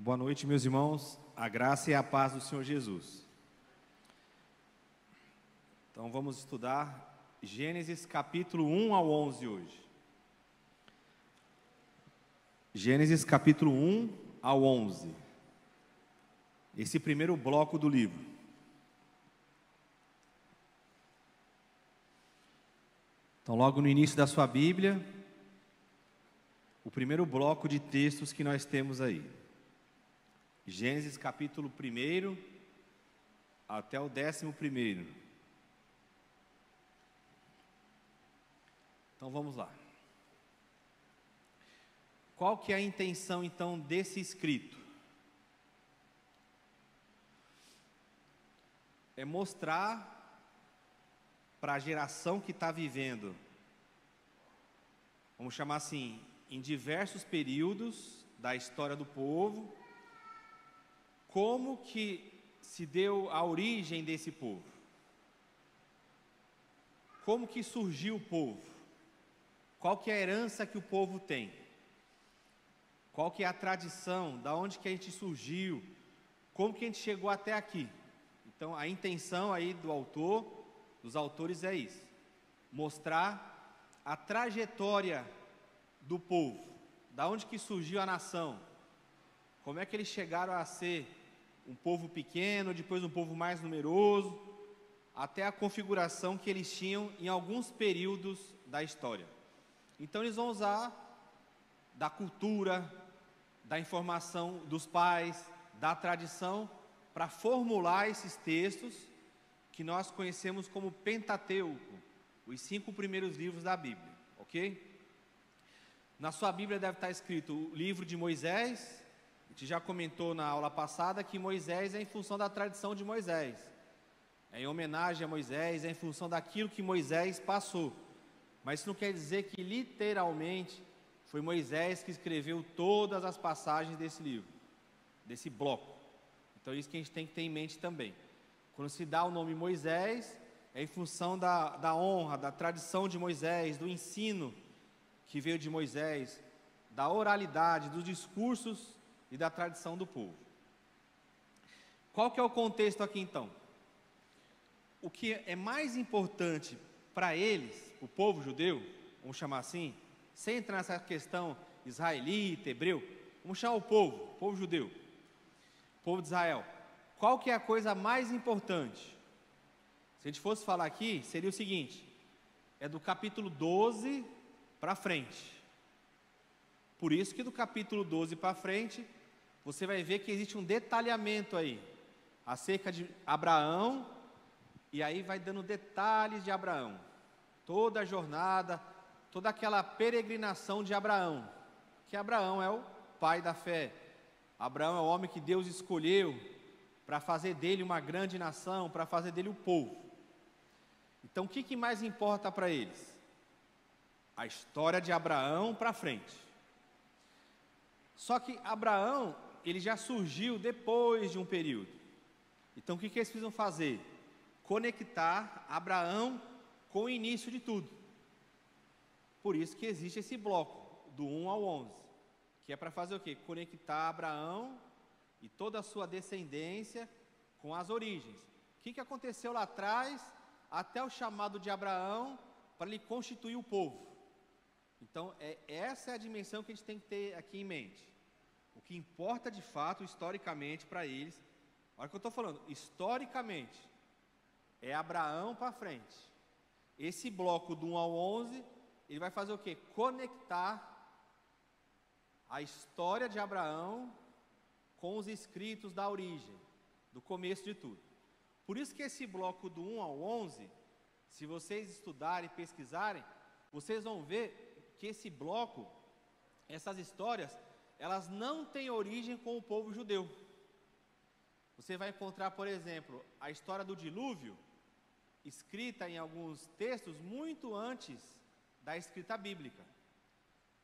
Boa noite, meus irmãos, a graça e a paz do Senhor Jesus. Então vamos estudar Gênesis capítulo 1 ao 11 hoje. Gênesis capítulo 1 ao 11. Esse primeiro bloco do livro. Então logo no início da sua Bíblia, o primeiro bloco de textos que nós temos aí. Gênesis capítulo 1 até o 11º. Então vamos lá. Qual que é a intenção então desse escrito? É mostrar para a geração que está vivendo, vamos chamar assim, em diversos períodos da história do povo, como que se deu a origem desse povo? Como que surgiu o povo? Qual que é a herança que o povo tem? Qual que é a tradição? Da onde que a gente surgiu? Como que a gente chegou até aqui? Então, a intenção aí do autor, dos autores é isso. Mostrar a trajetória do povo. Da onde que surgiu a nação? Como é que eles chegaram a ser um povo pequeno, depois um povo mais numeroso, até a configuração que eles tinham em alguns períodos da história. Então eles vão usar da cultura, da informação dos pais, da tradição, para formular esses textos que nós conhecemos como Pentateuco, os 5 primeiros livros da Bíblia, ok? Na sua Bíblia deve estar escrito o livro de Moisés. A gente já comentou na aula passada que Moisés é em função da tradição de Moisés, é em homenagem a Moisés, é em função daquilo que Moisés passou. Mas isso não quer dizer que literalmente foi Moisés que escreveu todas as passagens desse livro, desse bloco. Então é isso que a gente tem que ter em mente também. Quando se dá o nome Moisés, é em função da honra, da tradição de Moisés, do ensino que veio de Moisés, da oralidade, dos discursos e da tradição do povo. Qual que é o contexto aqui então? O que é mais importante para eles, o povo judeu, vamos chamar assim, sem entrar nessa questão israelita, hebreu, vamos chamar o povo judeu, o povo de Israel. Qual que é a coisa mais importante? Se a gente fosse falar aqui, seria o seguinte, é do capítulo 12 para frente. Por isso que do capítulo 12 para frente, você vai ver que existe um detalhamento aí, acerca de Abraão, e aí vai dando detalhes de Abraão, toda a jornada, toda aquela peregrinação de Abraão, que Abraão é o pai da fé, Abraão é o homem que Deus escolheu para fazer dele uma grande nação, para fazer dele o povo. Então o que mais importa para eles? A história de Abraão para frente. Só que Abraão, ele já surgiu depois de um período. Então o que eles precisam fazer? Conectar Abraão com o início de tudo. Por isso que existe esse bloco, do 1 ao 11, que é para fazer o quê? Conectar Abraão e toda a sua descendência com as origens. O que aconteceu lá atrás, até o chamado de Abraão, para ele constituir o povo. Então, essa é a dimensão que a gente tem que ter aqui em mente. O que importa de fato, historicamente, para eles, olha o que eu estou falando, historicamente, é Abraão para frente. Esse bloco do 1 ao 11, ele vai fazer o quê? Conectar a história de Abraão com os escritos da origem, do começo de tudo. Por isso que esse bloco do 1 ao 11, se vocês estudarem e pesquisarem, vocês vão ver que esse bloco, essas histórias, elas não têm origem com o povo judeu. Você vai encontrar, por exemplo, a história do dilúvio, escrita em alguns textos muito antes da escrita bíblica.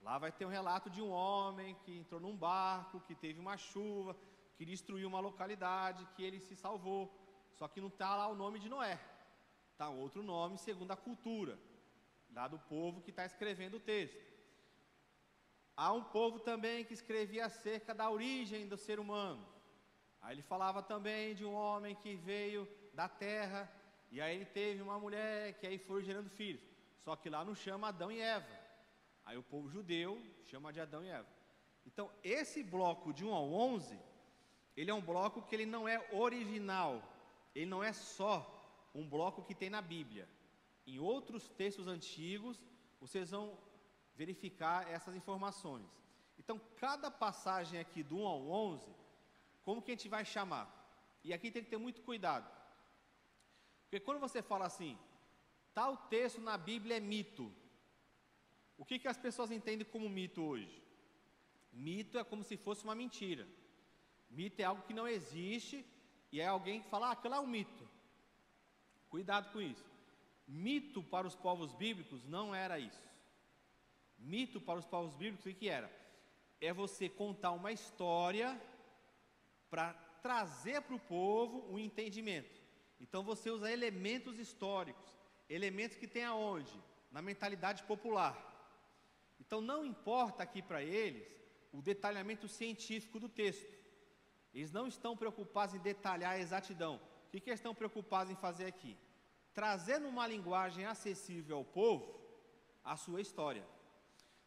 Lá vai ter um relato de um homem que entrou num barco, que teve uma chuva, que destruiu uma localidade, que ele se salvou. Só que não está lá o nome de Noé. Está outro nome segundo a cultura, lá do povo que está escrevendo o texto. Há um povo também que escrevia acerca da origem do ser humano. Aí ele falava também de um homem que veio da terra, e aí ele teve uma mulher, que aí foram gerando filhos. Só que lá não chama Adão e Eva. Aí o povo judeu chama de Adão e Eva. Então, esse bloco de 1 ao 11, ele é um bloco que ele não é original. Ele não é só um bloco que tem na Bíblia. Em outros textos antigos, vocês vão verificar essas informações. Então, cada passagem aqui do 1 ao 11, como que a gente vai chamar? E aqui tem que ter muito cuidado. Porque quando você fala assim, tal texto na Bíblia é mito, o que as pessoas entendem como mito hoje? Mito é como se fosse uma mentira. Mito é algo que não existe, e é alguém que fala, aquilo é um mito. Cuidado com isso. Mito para os povos bíblicos não era isso. Mito para os povos bíblicos, o que era? É você contar uma história para trazer para o povo um entendimento. Então você usa elementos históricos, elementos que tem aonde? Na mentalidade popular. Então não importa aqui para eles o detalhamento científico do texto. Eles não estão preocupados em detalhar a exatidão. O que eles estão preocupados em fazer aqui? Trazer numa linguagem acessível ao povo a sua história.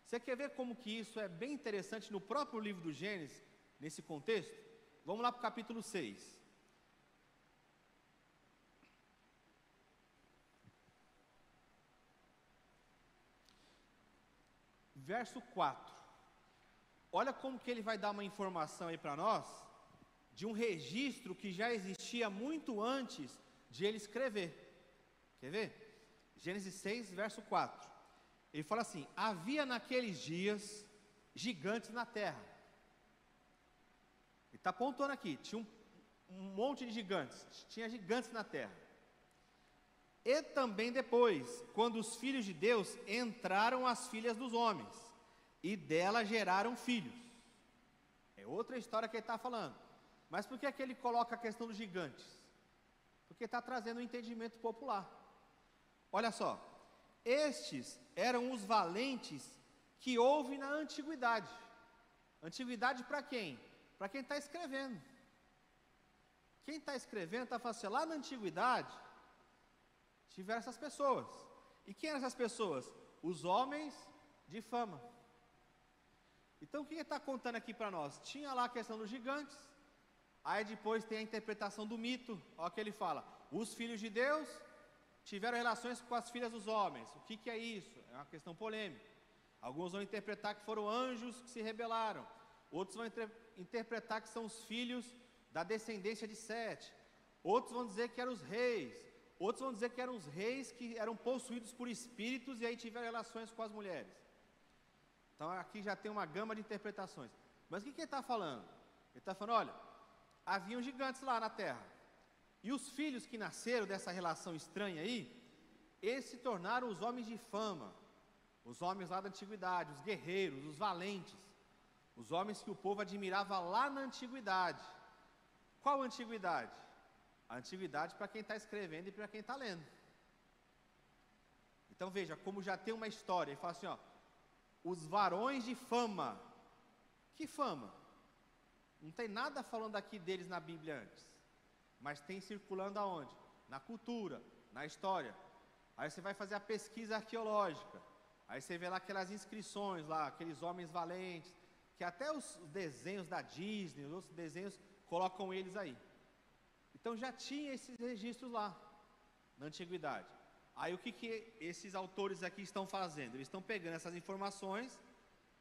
Você quer ver como que isso é bem interessante no próprio livro do Gênesis, nesse contexto? Vamos lá para o capítulo 6. Verso 4. Olha como que ele vai dar uma informação aí para nós, de um registro que já existia muito antes de ele escrever. Quer ver? Gênesis 6, verso 4. Ele fala assim, havia naqueles dias gigantes na terra. Ele está apontando aqui, tinha um monte de gigantes, tinha gigantes na terra. E também depois, quando os filhos de Deus entraram as filhas dos homens, e delas geraram filhos. É outra história que ele está falando. Mas por que é que ele coloca a questão dos gigantes? Porque está trazendo um entendimento popular. Olha só, estes eram os valentes que houve na antiguidade. Antiguidade para quem? Para quem está escrevendo. Quem está escrevendo está falando assim, lá na antiguidade tiveram essas pessoas. E quem eram essas pessoas? Os homens de fama. Então o que ele está contando aqui para nós? Tinha lá a questão dos gigantes, aí depois tem a interpretação do mito. Olha o que ele fala, os filhos de Deus tiveram relações com as filhas dos homens. O que é isso? É uma questão polêmica. Alguns vão interpretar que foram anjos que se rebelaram, outros vão interpretar que são os filhos da descendência de Sete, outros vão dizer que eram os reis, outros vão dizer que eram os reis que eram possuídos por espíritos e aí tiveram relações com as mulheres. Então aqui já tem uma gama de interpretações. Mas o que ele está falando? Ele está falando, olha, haviam gigantes lá na terra, e os filhos que nasceram dessa relação estranha aí, eles se tornaram os homens de fama, os homens lá da antiguidade, os guerreiros, os valentes, os homens que o povo admirava lá na antiguidade. Qual antiguidade? A antiguidade para quem está escrevendo e para quem está lendo. Então veja, como já tem uma história, ele fala assim, ó, os varões de fama. Que fama? Não tem nada falando aqui deles na Bíblia antes, mas tem circulando aonde? Na cultura, na história. Aí você vai fazer a pesquisa arqueológica, aí você vê lá aquelas inscrições lá, aqueles homens valentes, que até os desenhos da Disney, os outros desenhos, colocam eles aí. Então já tinha esses registros lá, na antiguidade. Aí o que esses autores aqui estão fazendo? Eles estão pegando essas informações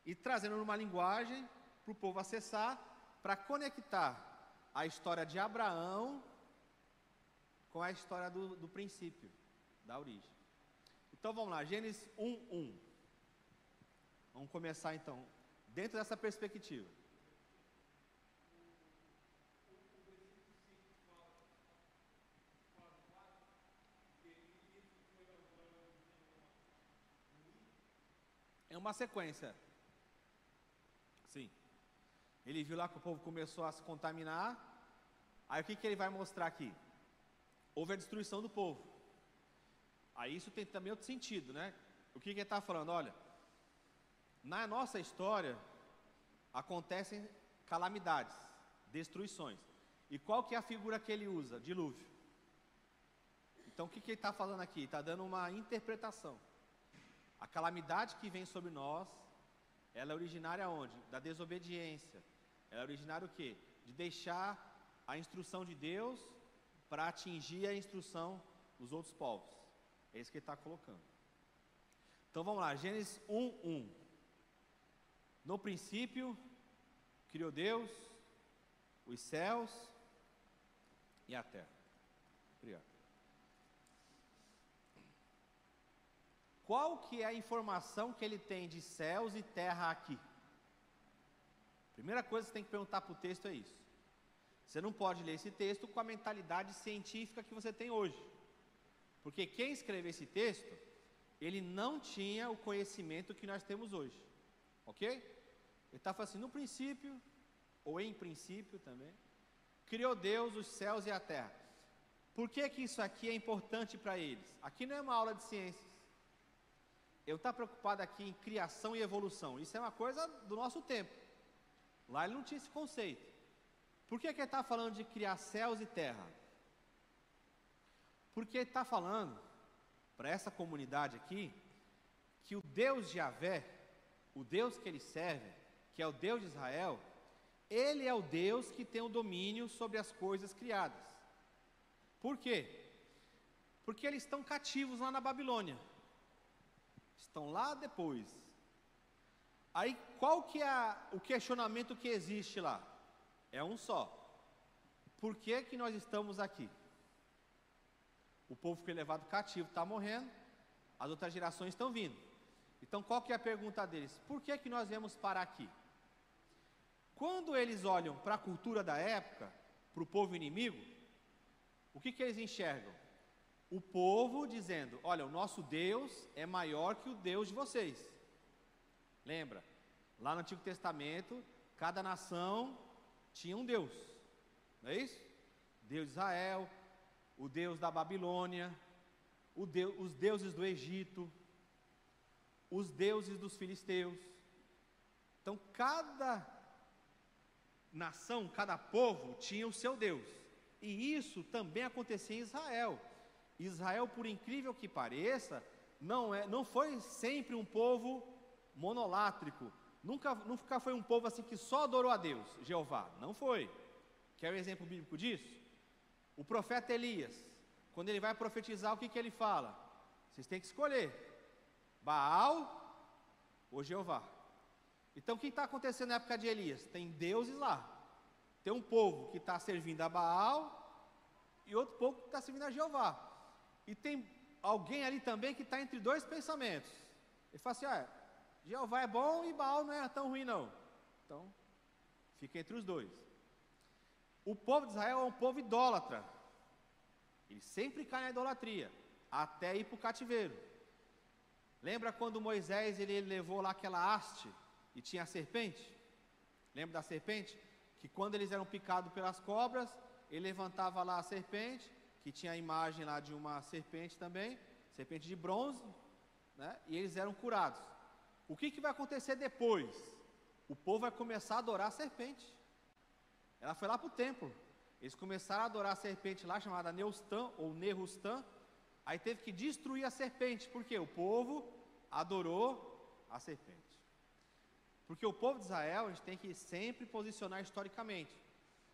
e trazendo numa linguagem para o povo acessar, para conectar a história de Abraão com a história do princípio, da origem. Então vamos lá, Gênesis 1:1. Vamos começar então, dentro dessa perspectiva. É uma sequência. Sim. Ele viu lá que o povo começou a se contaminar. Aí o que ele vai mostrar aqui? Houve a destruição do povo. Aí isso tem também outro sentido, né? O que ele está falando? Olha, Na nossa história, acontecem calamidades, destruições. E qual que é a figura que ele usa? Dilúvio. Então o que ele está falando aqui? Está dando uma interpretação. A calamidade que vem sobre nós, ela é originária onde? Da desobediência. Ela é originária o quê? De deixar a instrução de Deus para atingir a instrução dos outros povos. É isso que ele está colocando. Então vamos lá, Gênesis 1:1. No princípio, criou Deus os céus e a terra. Obrigado. Qual que é a informação que ele tem de céus e terra aqui? Primeira coisa que você tem que perguntar para o texto é isso. Você não pode ler esse texto com a mentalidade científica que você tem hoje. Porque quem escreveu esse texto, ele não tinha o conhecimento que nós temos hoje. Ok? Ele está falando assim, no princípio, ou em princípio também, criou Deus os céus e a terra. Por que que isso aqui é importante para eles? Aqui não é uma aula de ciências. Eu estou preocupado aqui em criação e evolução. Isso é uma coisa do nosso tempo. Lá ele não tinha esse conceito. Por que que ele está falando de criar céus e terra? Porque ele está falando para essa comunidade aqui que o Deus de Javé, o Deus que ele serve, que é o Deus de Israel, ele é o Deus que tem o domínio sobre as coisas criadas. Por quê? Porque eles estão cativos lá na Babilônia. Estão lá depois. Aí qual que é o questionamento que existe lá? É um só. Por que que nós estamos aqui? O povo que foi levado cativo está morrendo, as outras gerações estão vindo. Então qual que é a pergunta deles? Por que que nós viemos parar aqui? Quando eles olham para a cultura da época, para o povo inimigo, o que que eles enxergam? O povo dizendo, olha, o nosso Deus é maior que o Deus de vocês. Lembra? Lá no Antigo Testamento, cada nação tinha um Deus. Não é isso? Deus de Israel, o Deus da Babilônia, os deuses do Egito, os deuses dos filisteus. Então cada nação, cada povo tinha o seu Deus. E isso também acontecia em Israel. Israel, por incrível que pareça, não foi sempre um povo monolátrico. Nunca foi um povo assim que só adorou a Deus, Jeová. Não foi. Quer um exemplo bíblico disso? O profeta Elias, quando ele vai profetizar, o que ele fala? Vocês têm que escolher, Baal ou Jeová. Então o que está acontecendo na época de Elias? Tem deuses lá. Tem um povo que está servindo a Baal e outro povo que está servindo a Jeová. E tem alguém ali também que está entre dois pensamentos. Ele fala assim, Jeová é bom e Baal não é tão ruim não. Então, fica entre os dois. O povo de Israel é um povo idólatra. Ele sempre cai na idolatria, até ir para o cativeiro. Lembra quando Moisés ele levou lá aquela haste e tinha a serpente? Lembra da serpente? Que quando eles eram picados pelas cobras, ele levantava lá a serpente, que tinha a imagem lá de uma serpente também, serpente de bronze, né? E eles eram curados. O que vai acontecer depois? O povo vai começar a adorar a serpente. Ela foi lá para o templo. Eles começaram a adorar a serpente lá, chamada Neustã ou Nerustã. Aí teve que destruir a serpente, porque o povo adorou a serpente. Porque o povo de Israel, a gente tem que sempre posicionar historicamente.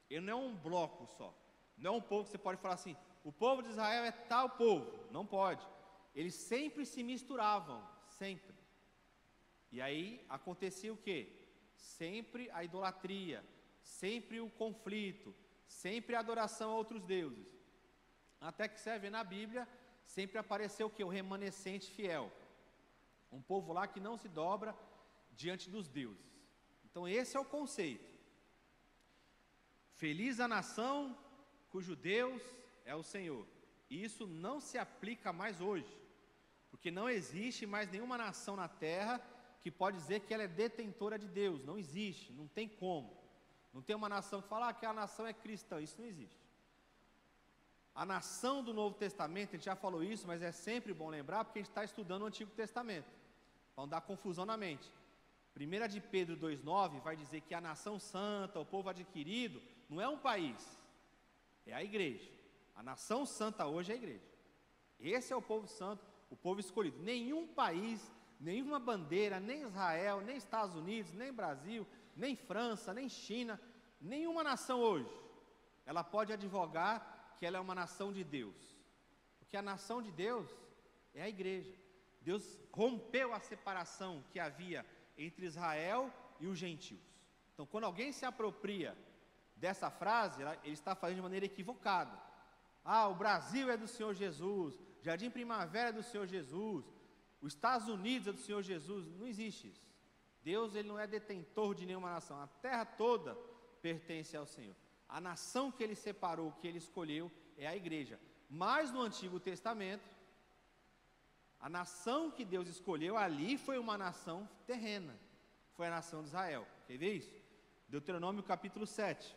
Ele não é um bloco só. Não é um povo que você pode falar assim, o povo de Israel é tal povo. Não pode. Eles sempre se misturavam, sempre. E aí acontecia o quê? Sempre a idolatria, sempre o conflito, sempre a adoração a outros deuses. Até que você vê na Bíblia, sempre apareceu o quê? O remanescente fiel. Um povo lá que não se dobra diante dos deuses. Então esse é o conceito. Feliz a nação cujo Deus é o Senhor. E isso não se aplica mais hoje, porque não existe mais nenhuma nação na terra que pode dizer que ela é detentora de Deus. Não existe, não tem como. Não tem uma nação que fala que a nação é cristã. Isso não existe. A nação do Novo Testamento, a gente já falou isso, mas é sempre bom lembrar, porque a gente está estudando o Antigo Testamento, para não dar confusão na mente. 1 de Pedro 2,9 vai dizer que a nação santa, o povo adquirido, não é um país, é a igreja. A nação santa hoje é a igreja. Esse é o povo santo, o povo escolhido. Nenhum país, nenhuma bandeira, nem Israel, nem Estados Unidos, nem Brasil, nem França, nem China, nenhuma nação hoje, ela pode advogar que ela é uma nação de Deus. Porque a nação de Deus é a igreja. Deus rompeu a separação que havia entre Israel e os gentios. Então, quando alguém se apropria dessa frase, ele está fazendo de maneira equivocada. O Brasil é do Senhor Jesus, Jardim Primavera é do Senhor Jesus, os Estados Unidos é do Senhor Jesus. Não existe isso. Deus, ele não é detentor de nenhuma nação. A terra toda pertence ao Senhor. A nação que ele separou, que ele escolheu, é a igreja. Mas no Antigo Testamento, a nação que Deus escolheu ali foi uma nação terrena, foi a nação de Israel. Quer ver isso? Deuteronômio capítulo 7.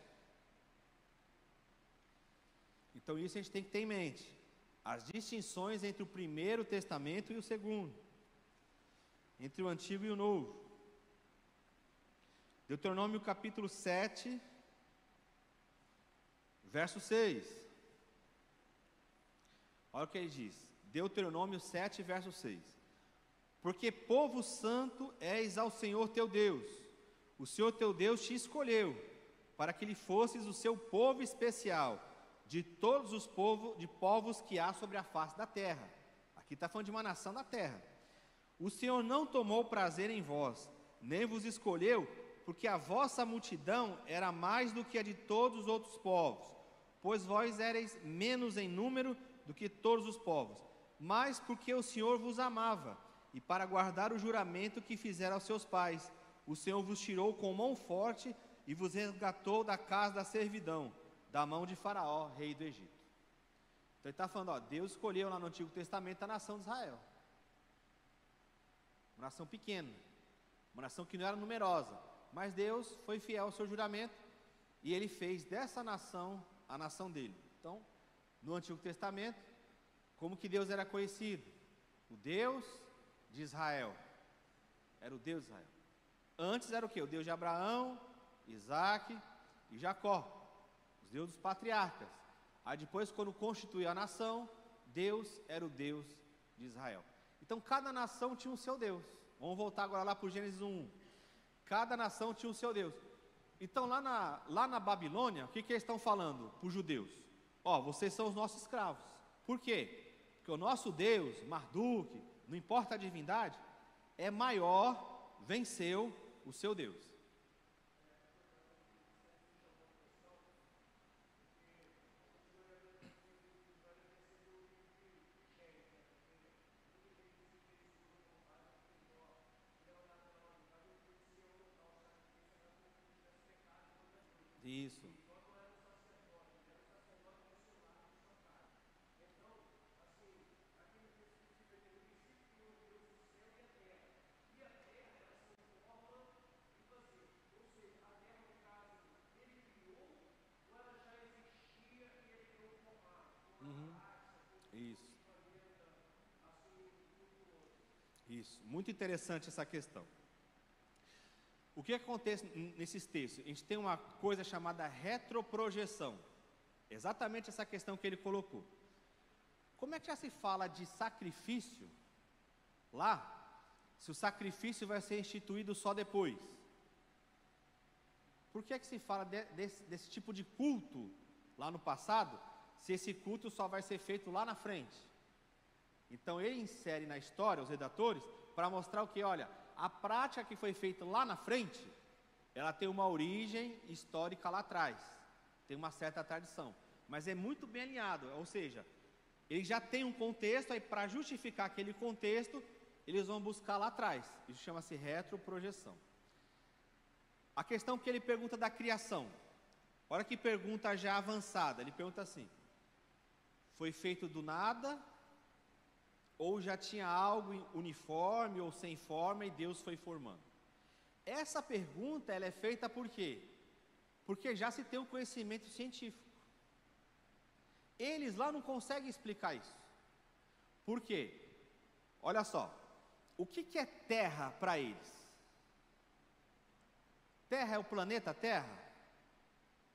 Então isso a gente tem que ter em mente, as distinções entre o Primeiro Testamento e o Segundo, entre o Antigo e o Novo. Deuteronômio capítulo 7, verso 6. Olha o que ele diz. Deuteronômio 7, verso 6. Porque povo santo és ao Senhor teu Deus. O Senhor teu Deus te escolheu, para que lhe fosses o seu povo especial, de todos os povos que há sobre a face da terra. Aqui está falando de uma nação da terra. O Senhor não tomou prazer em vós, nem vos escolheu, porque a vossa multidão era mais do que a de todos os outros povos, pois vós éreis menos em número do que todos os povos, mas porque o Senhor vos amava, e para guardar o juramento que fizera aos seus pais, o Senhor vos tirou com mão forte e vos resgatou da casa da servidão, da mão de Faraó, rei do Egito. Então ele está falando, Deus escolheu lá no Antigo Testamento a nação de Israel, uma nação pequena, uma nação que não era numerosa, mas Deus foi fiel ao seu juramento, e ele fez dessa nação a nação dele. Então, no Antigo Testamento, como que Deus era conhecido? O Deus de Israel, era o Deus de Israel. Antes era o quê? O Deus de Abraão, Isaac e Jacó, os deuses dos patriarcas. Aí depois, quando constituiu a nação, Deus era o Deus de Israel. Então cada nação tinha o seu Deus. Vamos voltar agora lá para o Gênesis 1. Cada nação tinha o seu Deus. Então lá na Babilônia, o que eles estão falando para os judeus? Vocês são os nossos escravos. Por quê? Porque o nosso Deus, Marduk, não importa a divindade, é maior, venceu o seu Deus. Isso. Isso. Isso. Muito interessante essa questão. O que acontece nesses textos? A gente tem uma coisa chamada retroprojeção. Exatamente essa questão que ele colocou. Como é que já se fala de sacrifício lá, se o sacrifício vai ser instituído só depois? Por que se fala desse tipo de culto lá no passado, se esse culto só vai ser feito lá na frente? Então ele insere na história, os redatores, para mostrar o que? Olha, a prática que foi feita lá na frente, ela tem uma origem histórica lá atrás, tem uma certa tradição, mas é muito bem alinhado, ou seja, ele já tem um contexto, aí para justificar aquele contexto, eles vão buscar lá atrás. Isso chama-se retroprojeção. A questão que ele pergunta da criação, olha que pergunta já avançada, ele pergunta assim: foi feito do nada, ou já tinha algo uniforme ou sem forma e Deus foi formando? Essa pergunta ela é feita por quê? Porque já se tem um conhecimento científico. Eles lá não conseguem explicar isso. Por quê? Olha só, o que é terra para eles? Terra é o planeta Terra?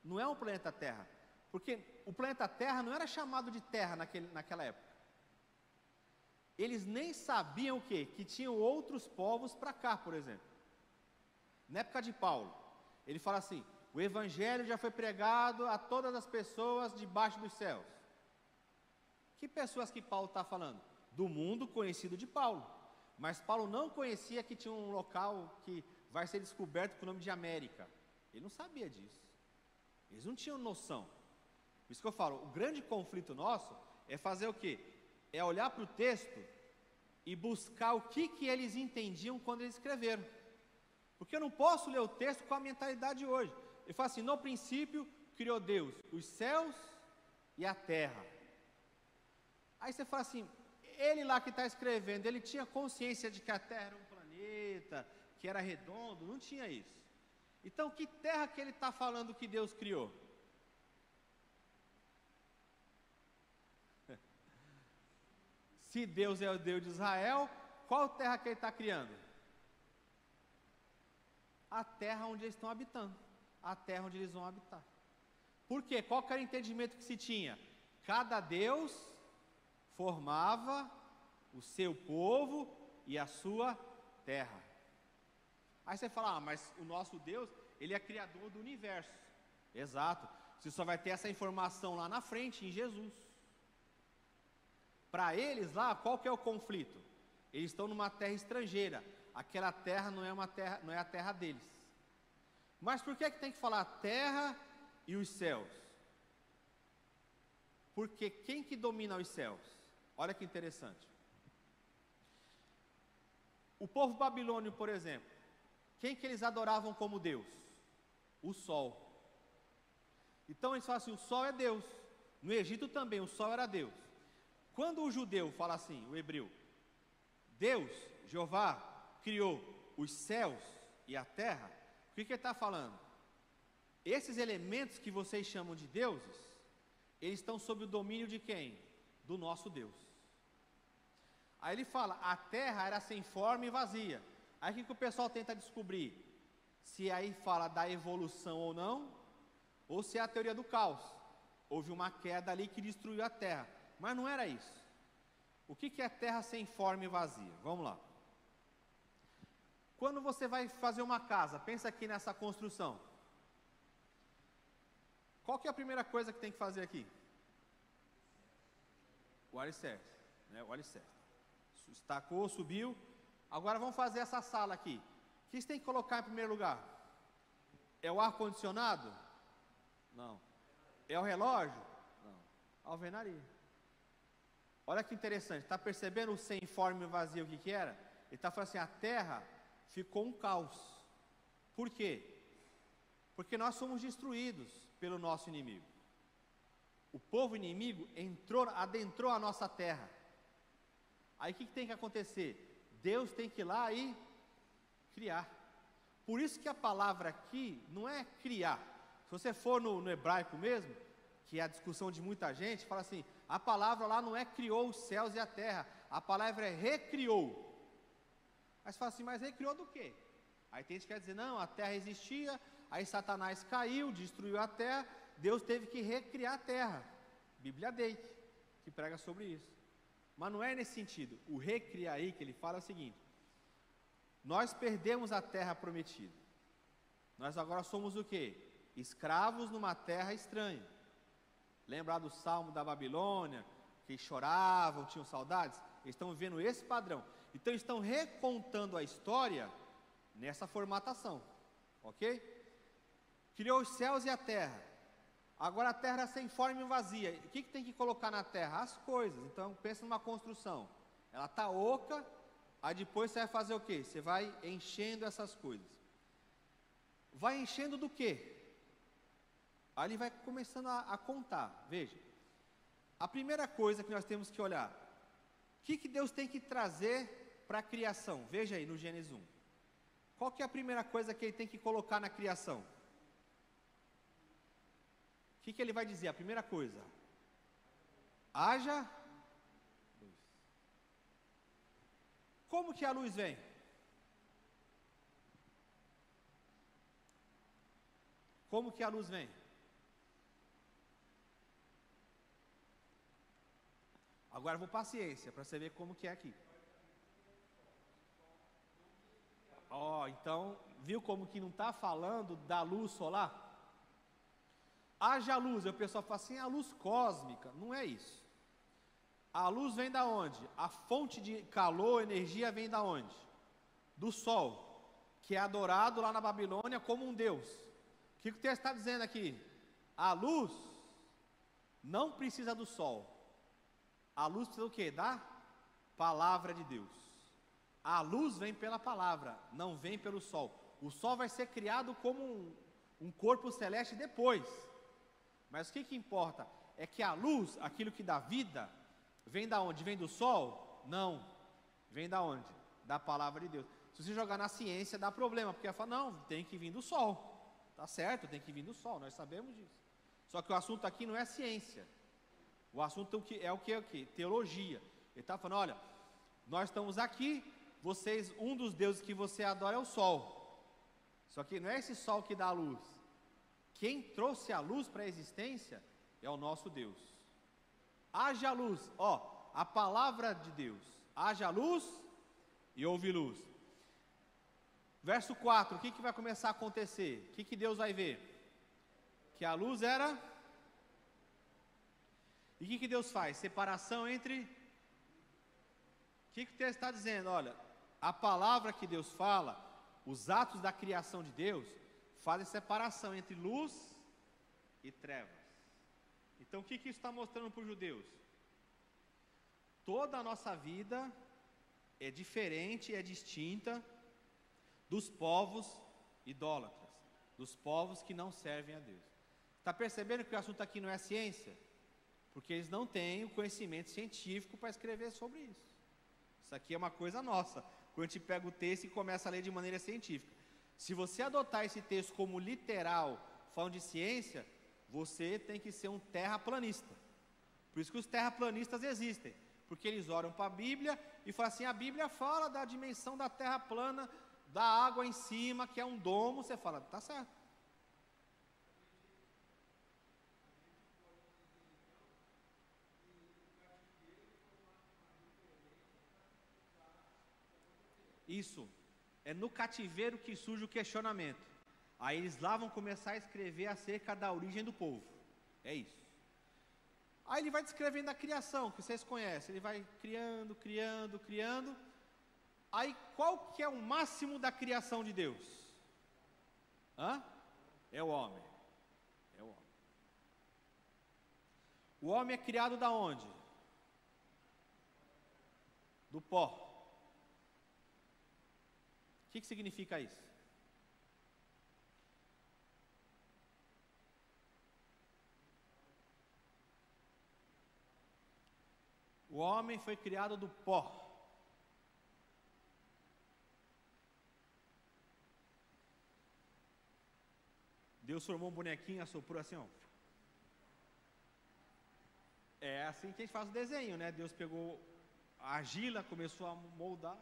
Não é um planeta Terra, porque o planeta Terra não era chamado de Terra naquela época. Eles nem sabiam o quê? Que tinham outros povos para cá, por exemplo. Na época de Paulo, ele fala assim: o Evangelho já foi pregado a todas as pessoas debaixo dos céus. Que pessoas que Paulo está falando? Do mundo conhecido de Paulo. Mas Paulo não conhecia que tinha um local que vai ser descoberto com o nome de América. Ele não sabia disso. Eles não tinham noção. Por isso que eu falo, o grande conflito nosso é fazer o quê? É olhar para o texto e buscar o que eles entendiam quando eles escreveram. Porque eu não posso ler o texto com a mentalidade de hoje. Ele fala assim: no princípio criou Deus os céus e a terra. Aí você fala assim, ele lá que está escrevendo, ele tinha consciência de que a terra era um planeta, que era redondo? Não tinha isso. Então que terra que ele está falando que Deus criou? Se Deus é o Deus de Israel, qual terra que ele está criando? A terra onde eles estão habitando, a terra onde eles vão habitar. Por quê? Qual que era o entendimento que se tinha? Cada Deus formava o seu povo e a sua terra. Aí você fala, mas o nosso Deus, ele é criador do universo. Exato, você só vai ter essa informação lá na frente, em Jesus. Para eles lá, qual que é o conflito? Eles estão numa terra estrangeira. Aquela terra não é uma terra, não é a terra deles. Mas por que tem que falar terra e os céus? Porque quem que domina os céus? Olha que interessante. O povo babilônio, por exemplo, quem que eles adoravam como Deus? O sol. Então eles falam assim, o sol é Deus. No Egito também, o sol era Deus. Quando o judeu fala assim, o hebreu, Deus, Jeová, criou os céus e a terra, o que ele está falando? Esses elementos que vocês chamam de deuses, eles estão sob o domínio de quem? Do nosso Deus. Aí ele fala, a terra era sem forma e vazia. Aí o que o pessoal tenta descobrir? Se aí fala da evolução ou não, ou se é a teoria do caos. Houve uma queda ali que destruiu a terra. Mas não era isso. O que é terra sem forma e vazia? Vamos lá. Quando você vai fazer uma casa, pensa aqui nessa construção. Qual que é a primeira coisa que tem que fazer aqui? O alicerce, né? O alicerce. Estacou, subiu. Agora vamos fazer essa sala aqui. O que você tem que colocar em primeiro lugar? É o ar-condicionado? Não. É o relógio? Não. A alvenaria. Olha que interessante, está percebendo o sem forma e vazio o que era? Ele está falando assim, a terra ficou um caos. Por quê? Porque nós somos destruídos pelo nosso inimigo. O povo inimigo adentrou a nossa terra. Aí o que tem que acontecer? Deus tem que ir lá e criar. Por isso que a palavra aqui não é criar. Se você for no hebraico mesmo, que é a discussão de muita gente, fala assim, a palavra lá não é criou os céus e a terra, a palavra é recriou. Aí você fala assim, mas recriou do quê? Aí tem gente que quer dizer, não, a terra existia, aí Satanás caiu, destruiu a terra, Deus teve que recriar a terra. Bíblia Dei, que prega sobre isso. Mas não é nesse sentido. O recriar aí que ele fala é o seguinte, nós perdemos a terra prometida. Nós agora somos o quê? Escravos numa terra estranha. Lembrar do Salmo da Babilônia, que choravam, tinham saudades? Eles estão vivendo esse padrão. Então eles estão recontando a história nessa formatação, ok? Criou os céus e a terra. Agora a terra é sem forma e vazia. O que tem que colocar na terra? As coisas. Então pensa numa construção. Ela está oca, aí depois você vai fazer o quê? Você vai enchendo essas coisas. Vai enchendo do quê? Aí ele vai começando a contar. Veja, a primeira coisa que nós temos que olhar, o que Deus tem que trazer para a criação? Veja aí no Gênesis 1. Qual que é a primeira coisa que ele tem que colocar na criação? O que ele vai dizer? A primeira coisa, haja luz. Como que a luz vem? Como que a luz vem? Agora vou paciência, para você ver como que é aqui. Ó, então, viu como que não está falando da luz solar? Haja luz, aí o pessoal fala assim, a luz cósmica, não é isso. A luz vem da onde? A fonte de calor, energia vem da onde? Do sol, que é adorado lá na Babilônia como um deus. O que o texto está dizendo aqui? A luz não precisa do sol. A luz precisa do quê? Da palavra de Deus. A luz vem pela palavra, não vem pelo sol. O sol vai ser criado como um corpo celeste depois. Mas o que importa? É que a luz, aquilo que dá vida, vem da onde? Vem do sol? Não. Vem da onde? Da palavra de Deus. Se você jogar na ciência, dá problema, porque ela fala, não, tem que vir do sol. Tá certo, tem que vir do sol, nós sabemos disso. Só que o assunto aqui não é ciência. O assunto é o que? Teologia. Ele está falando, olha, nós estamos aqui, vocês, um dos deuses que você adora é o sol. Só que não é esse sol que dá a luz. Quem trouxe a luz para a existência é o nosso Deus. Haja luz, ó, a palavra de Deus. Haja luz e houve luz. Verso 4, o que vai começar a acontecer? O que Deus vai ver? Que a luz era... E o que Deus faz? Separação entre... O que o texto está dizendo? Olha, a palavra que Deus fala, os atos da criação de Deus, fazem separação entre luz e trevas. Então o que isso está mostrando para os judeus? Toda a nossa vida é diferente, é distinta dos povos idólatras, dos povos que não servem a Deus. Está percebendo que o assunto aqui não é ciência? Porque eles não têm o conhecimento científico para escrever sobre isso. Isso aqui é uma coisa nossa, quando a gente pega o texto e começa a ler de maneira científica. Se você adotar esse texto como literal, falando de ciência, você tem que ser um terraplanista. Por isso que os terraplanistas existem, porque eles olham para a Bíblia e falam assim, a Bíblia fala da dimensão da terra plana, da água em cima, que é um domo, você fala, tá certo. Isso, é no cativeiro que surge o questionamento. Aí eles lá vão começar a escrever acerca da origem do povo. É isso. Aí ele vai descrevendo a criação, que vocês conhecem. Ele vai criando, criando, criando. Aí qual que é o máximo da criação de Deus? É o homem. É o homem. O homem é criado da onde? Do pó. O que significa isso? O homem foi criado do pó. Deus formou um bonequinho, assoprou assim, ó. É assim que a gente faz o desenho, né? Deus pegou a argila, começou a moldar.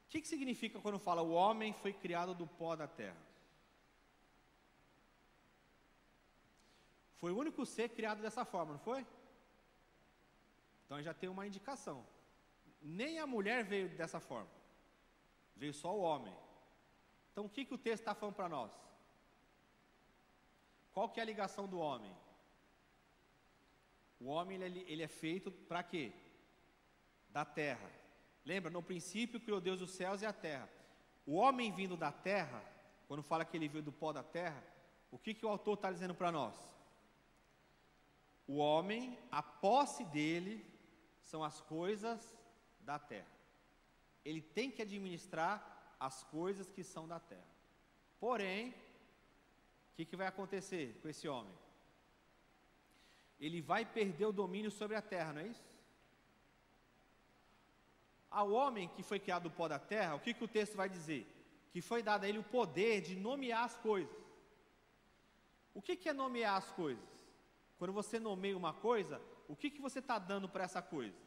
O que significa quando fala o homem foi criado do pó da terra? Foi o único ser criado dessa forma, não foi? Então já tem uma indicação. Nem a mulher veio dessa forma. Veio só o homem. Então o que o texto está falando para nós? Qual que é a ligação do homem? O homem ele é feito para quê? Da terra. Lembra, no princípio criou Deus os céus e a terra. O homem vindo da terra, quando fala que ele veio do pó da terra, o que o autor está dizendo para nós? O homem, a posse dele, são as coisas da terra. Ele tem que administrar as coisas que são da terra. Porém, o que vai acontecer com esse homem? Ele vai perder o domínio sobre a terra, não é isso? Ao homem que foi criado do pó da terra, o que o texto vai dizer? Que foi dado a ele o poder de nomear as coisas. O que é nomear as coisas? Quando você nomeia uma coisa, o que você está dando para essa coisa?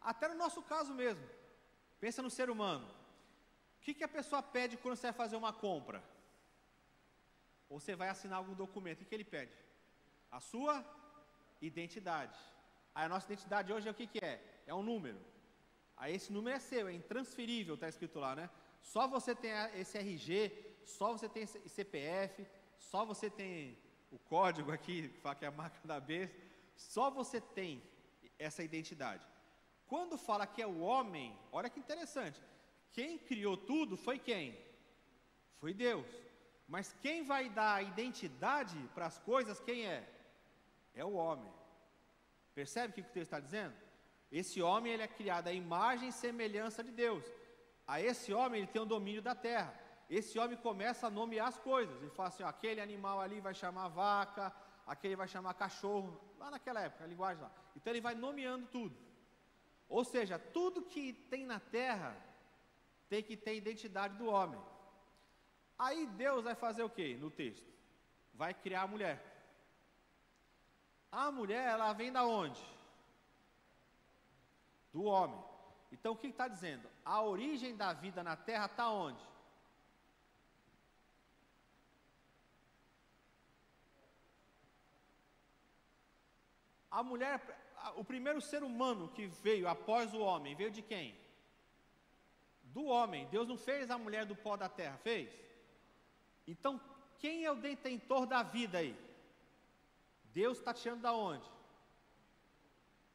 Até no nosso caso mesmo. Pensa no ser humano. O que a pessoa pede quando você vai fazer uma compra? Ou você vai assinar algum documento? O que ele pede? A sua identidade. Aí a nossa identidade hoje é o que é? É um número. Aí esse número é seu, é intransferível, está escrito lá, né? Só você tem esse RG, só você tem esse CPF, só você tem o código aqui, que fala que é a marca da besta, só você tem essa identidade. Quando fala que é o homem, olha que interessante, quem criou tudo foi quem? Foi Deus. Mas quem vai dar a identidade para as coisas, quem é? É o homem. Percebe o que o texto está dizendo? Esse homem, ele é criado à imagem e semelhança de Deus. A esse homem, ele tem o domínio da terra. Esse homem começa a nomear as coisas. Ele fala assim, ó, aquele animal ali vai chamar vaca, aquele vai chamar cachorro, lá naquela época, a linguagem lá. Então ele vai nomeando tudo. Ou seja, tudo que tem na terra tem que ter identidade do homem. Aí Deus vai fazer o que no texto? Vai criar a mulher. A mulher, ela vem da onde? Do homem. Então o que está dizendo? A origem da vida na terra está onde? A mulher, o primeiro ser humano que veio após o homem, veio de quem? Do homem. Deus não fez a mulher do pó da terra, fez? Então, quem é o detentor da vida aí? Deus está tirando da onde?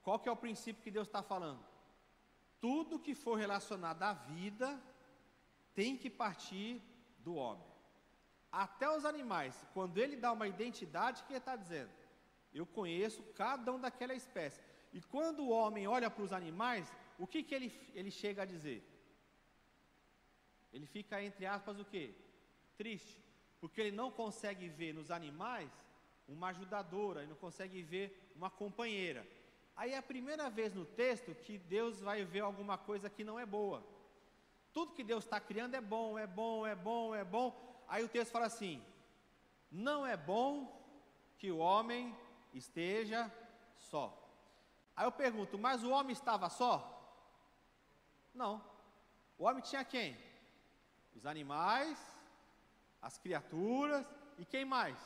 Qual que é o princípio que Deus está falando? Tudo que for relacionado à vida tem que partir do homem. Até os animais, quando ele dá uma identidade, o que ele está dizendo? Eu conheço cada um daquela espécie. E quando o homem olha para os animais, o que ele chega a dizer? Ele fica, entre aspas, o quê? Triste. Porque ele não consegue ver nos animais uma ajudadora, ele não consegue ver uma companheira. Aí é a primeira vez no texto que Deus vai ver alguma coisa que não é boa. Tudo que Deus está criando é bom, é bom, é bom, é bom. Aí o texto fala assim, não é bom que o homem esteja só. Aí eu pergunto, mas o homem estava só? Não. O homem tinha quem? Os animais, as criaturas, e quem mais?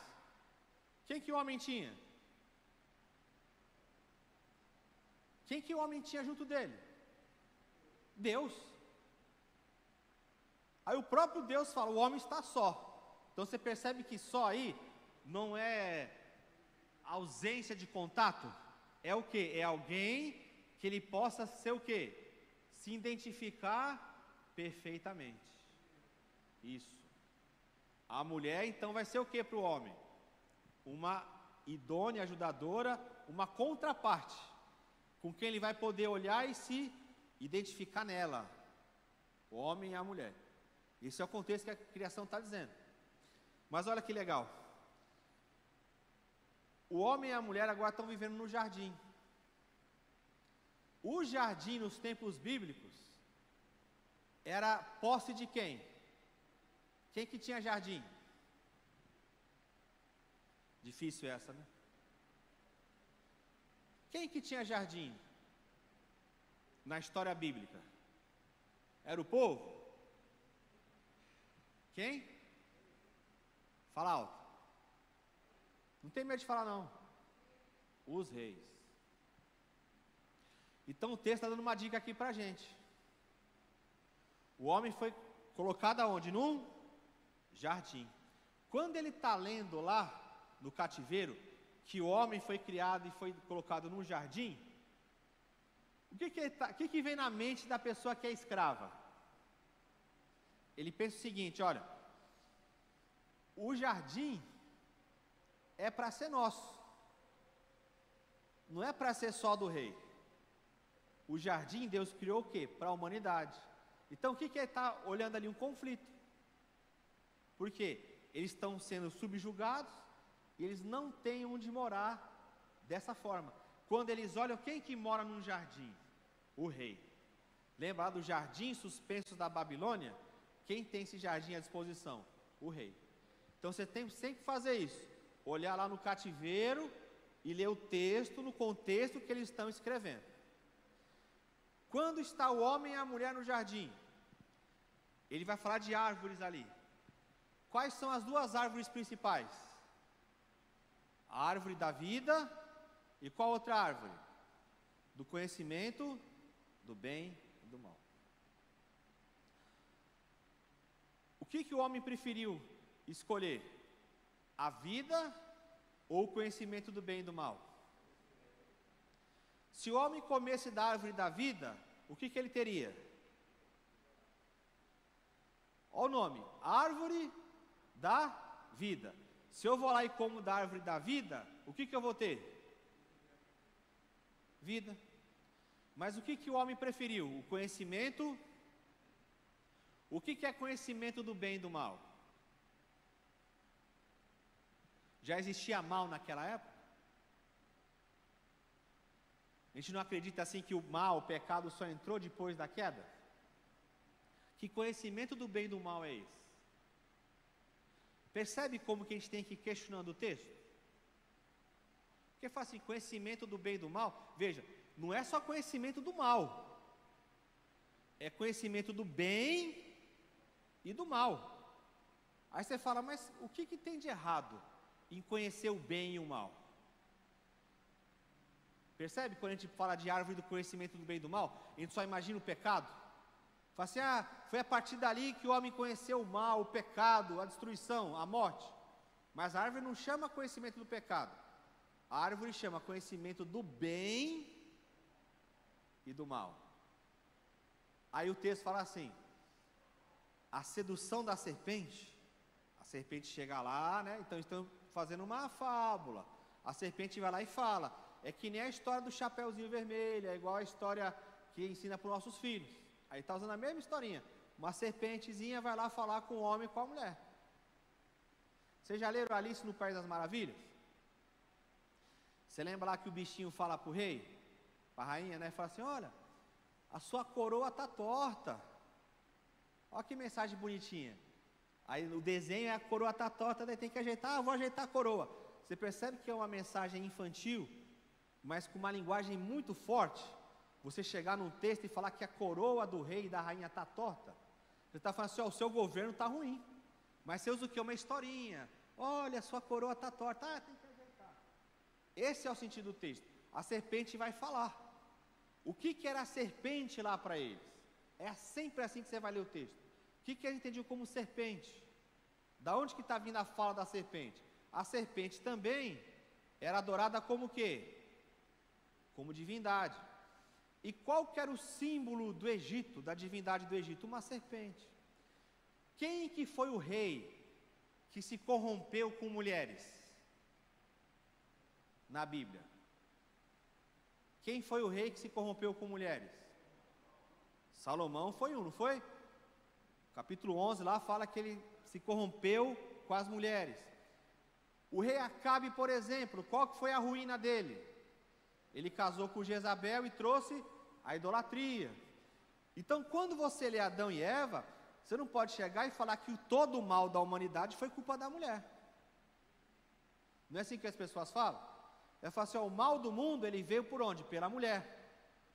Quem que o homem tinha? Quem que o homem tinha junto dele? Deus. Aí o próprio Deus fala, o homem está só. Então você percebe que só aí não é ausência de contato? É o quê? É alguém que ele possa ser o quê? Se identificar perfeitamente. Isso. A mulher então vai ser o que para o homem? Uma idônea, ajudadora, uma contraparte, com quem ele vai poder olhar e se identificar nela. O homem e a mulher. Esse é o contexto que a criação está dizendo. Mas olha que legal. O homem e a mulher agora estão vivendo no jardim. O jardim nos tempos bíblicos era posse de quem? Quem que tinha jardim? Difícil essa, né? Quem que tinha jardim na história bíblica? Era o povo? Quem? Fala alto. Não tem medo de falar não. Os reis. Então o texto está dando uma dica aqui para a gente. O homem foi colocado aonde? Num jardim. Quando ele está lendo lá no cativeiro que o homem foi criado e foi colocado num jardim, o que vem na mente da pessoa que é escrava? Ele pensa o seguinte, olha, o jardim é para ser nosso, não é para ser só do rei. O jardim Deus criou o quê? Para a humanidade. Então o que ele está olhando ali? Um conflito. Por quê? Eles estão sendo subjugados e eles não têm onde morar dessa forma. Quando eles olham, quem que mora num jardim? O rei. Lembra lá do jardim suspenso da Babilônia? Quem tem esse jardim à disposição? O rei. Então você tem sempre que fazer isso. Olhar lá no cativeiro e ler o texto no contexto que eles estão escrevendo. Quando está o homem e a mulher no jardim? ele vai falar de árvores ali. Quais são as duas árvores principais? A árvore da vida e qual outra árvore? Do conhecimento do bem e do mal. O que o homem preferiu escolher? A vida ou o conhecimento do bem e do mal? Se o homem comesse da árvore da vida, o que ele teria? Olha o nome, árvore da vida. Se eu vou lá e como da árvore da vida, o que eu vou ter? Vida. Mas o que o homem preferiu? O conhecimento. O que é conhecimento do bem e do mal? Já existia mal naquela época? A gente não acredita assim que o mal, o pecado só entrou depois da queda? Que conhecimento do bem e do mal é esse? Percebe como que a gente tem que ir questionando o texto? Porque fala assim, conhecimento do bem e do mal. Veja, não é só conhecimento do mal, é conhecimento do bem e do mal. Aí você fala, mas o que tem de errado em conhecer o bem e o mal? Percebe quando a gente fala de árvore do conhecimento do bem e do mal, a gente só imagina o pecado? Fala assim, foi a partir dali que o homem conheceu o mal, o pecado, a destruição, a morte. Mas a árvore não chama conhecimento do pecado. A árvore chama conhecimento do bem e do mal. Aí o texto fala assim, a sedução da serpente, a serpente chega lá, né? Então estão fazendo uma fábula. A serpente vai lá e fala, é que nem a história do Chapeuzinho Vermelho, é igual a história que ensina para os nossos filhos. Aí está usando a mesma historinha. Uma serpentezinha vai lá falar com o homem e com a mulher. Vocês já leram Alice no País das Maravilhas? Você lembra lá que o bichinho fala para o rei, para a rainha, né? Fala assim, olha, a sua coroa está torta. Olha que mensagem bonitinha. Aí o desenho é a coroa está torta, daí tem que ajeitar, eu vou ajeitar a coroa. Você percebe que é uma mensagem infantil, mas com uma linguagem muito forte? Você chegar num texto e falar que a coroa do rei e da rainha está torta, você está falando assim, o seu governo está ruim. Mas você usa o que? Uma historinha. Olha, a sua coroa está torta. Tem que ajeitar. Esse é o sentido do texto. A serpente vai falar. O que era a serpente lá para eles? É sempre assim que você vai ler o texto. O que eles entendiam como serpente? Da onde que está vindo a fala da serpente? A serpente também era adorada como o quê? Como divindade. E qual que era o símbolo do Egito, da divindade do Egito? Uma serpente. Quem que foi o rei que se corrompeu com mulheres? Na Bíblia. Quem foi o rei que se corrompeu com mulheres? Salomão foi um, não foi? Capítulo 11 lá fala que ele se corrompeu com as mulheres. O rei Acabe, por exemplo, qual que foi a ruína dele? Ele casou com Jezabel e trouxe a idolatria. Então, quando você lê Adão e Eva, você não pode chegar e falar que todo o mal da humanidade foi culpa da mulher. Não é assim que as pessoas falam? Ela fala assim, o mal do mundo, ele veio por onde? Pela mulher.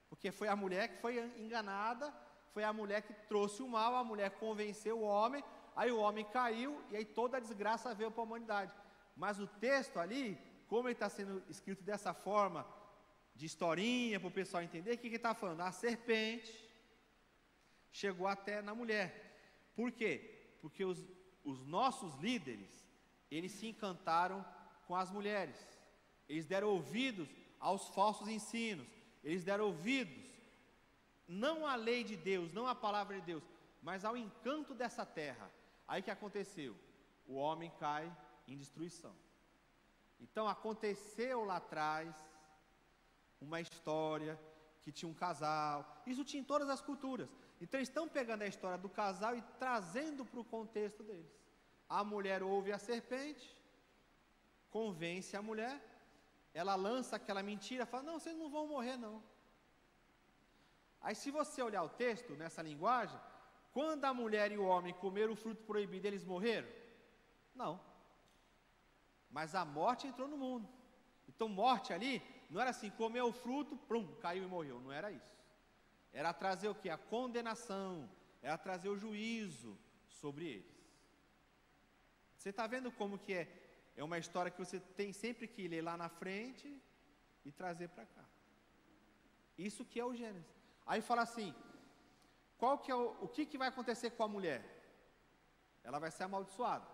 Porque foi a mulher que foi enganada, foi a mulher que trouxe o mal, a mulher convenceu o homem, aí o homem caiu, e aí toda a desgraça veio para a humanidade. Mas o texto ali, como ele está sendo escrito dessa forma, de historinha, para o pessoal entender, o que ele está falando? A serpente chegou até na mulher. Por quê? Porque os nossos líderes, eles se encantaram com as mulheres. Eles deram ouvidos aos falsos ensinos. Eles deram ouvidos, não à lei de Deus, não à palavra de Deus, mas ao encanto dessa terra. Aí o que aconteceu? O homem cai em destruição. Então aconteceu lá atrás uma história que tinha um casal, isso tinha em todas as culturas. Então eles estão pegando a história do casal e trazendo para o contexto deles. A mulher ouve a serpente, convence a mulher, ela lança aquela mentira, fala, não, vocês não vão morrer não. Aí se você olhar o texto, nessa linguagem, quando a mulher e o homem comeram o fruto proibido, eles morreram? Não. Mas a morte entrou no mundo. Então morte ali, não era assim, comeu o fruto, caiu e morreu, não era isso. Era trazer o que? A condenação, é a trazer o juízo sobre eles. Você está vendo como que é uma história que você tem sempre que ler lá na frente e trazer para cá. Isso que é o Gênesis. Aí fala assim, qual que é o que vai acontecer com a mulher? Ela vai ser amaldiçoada.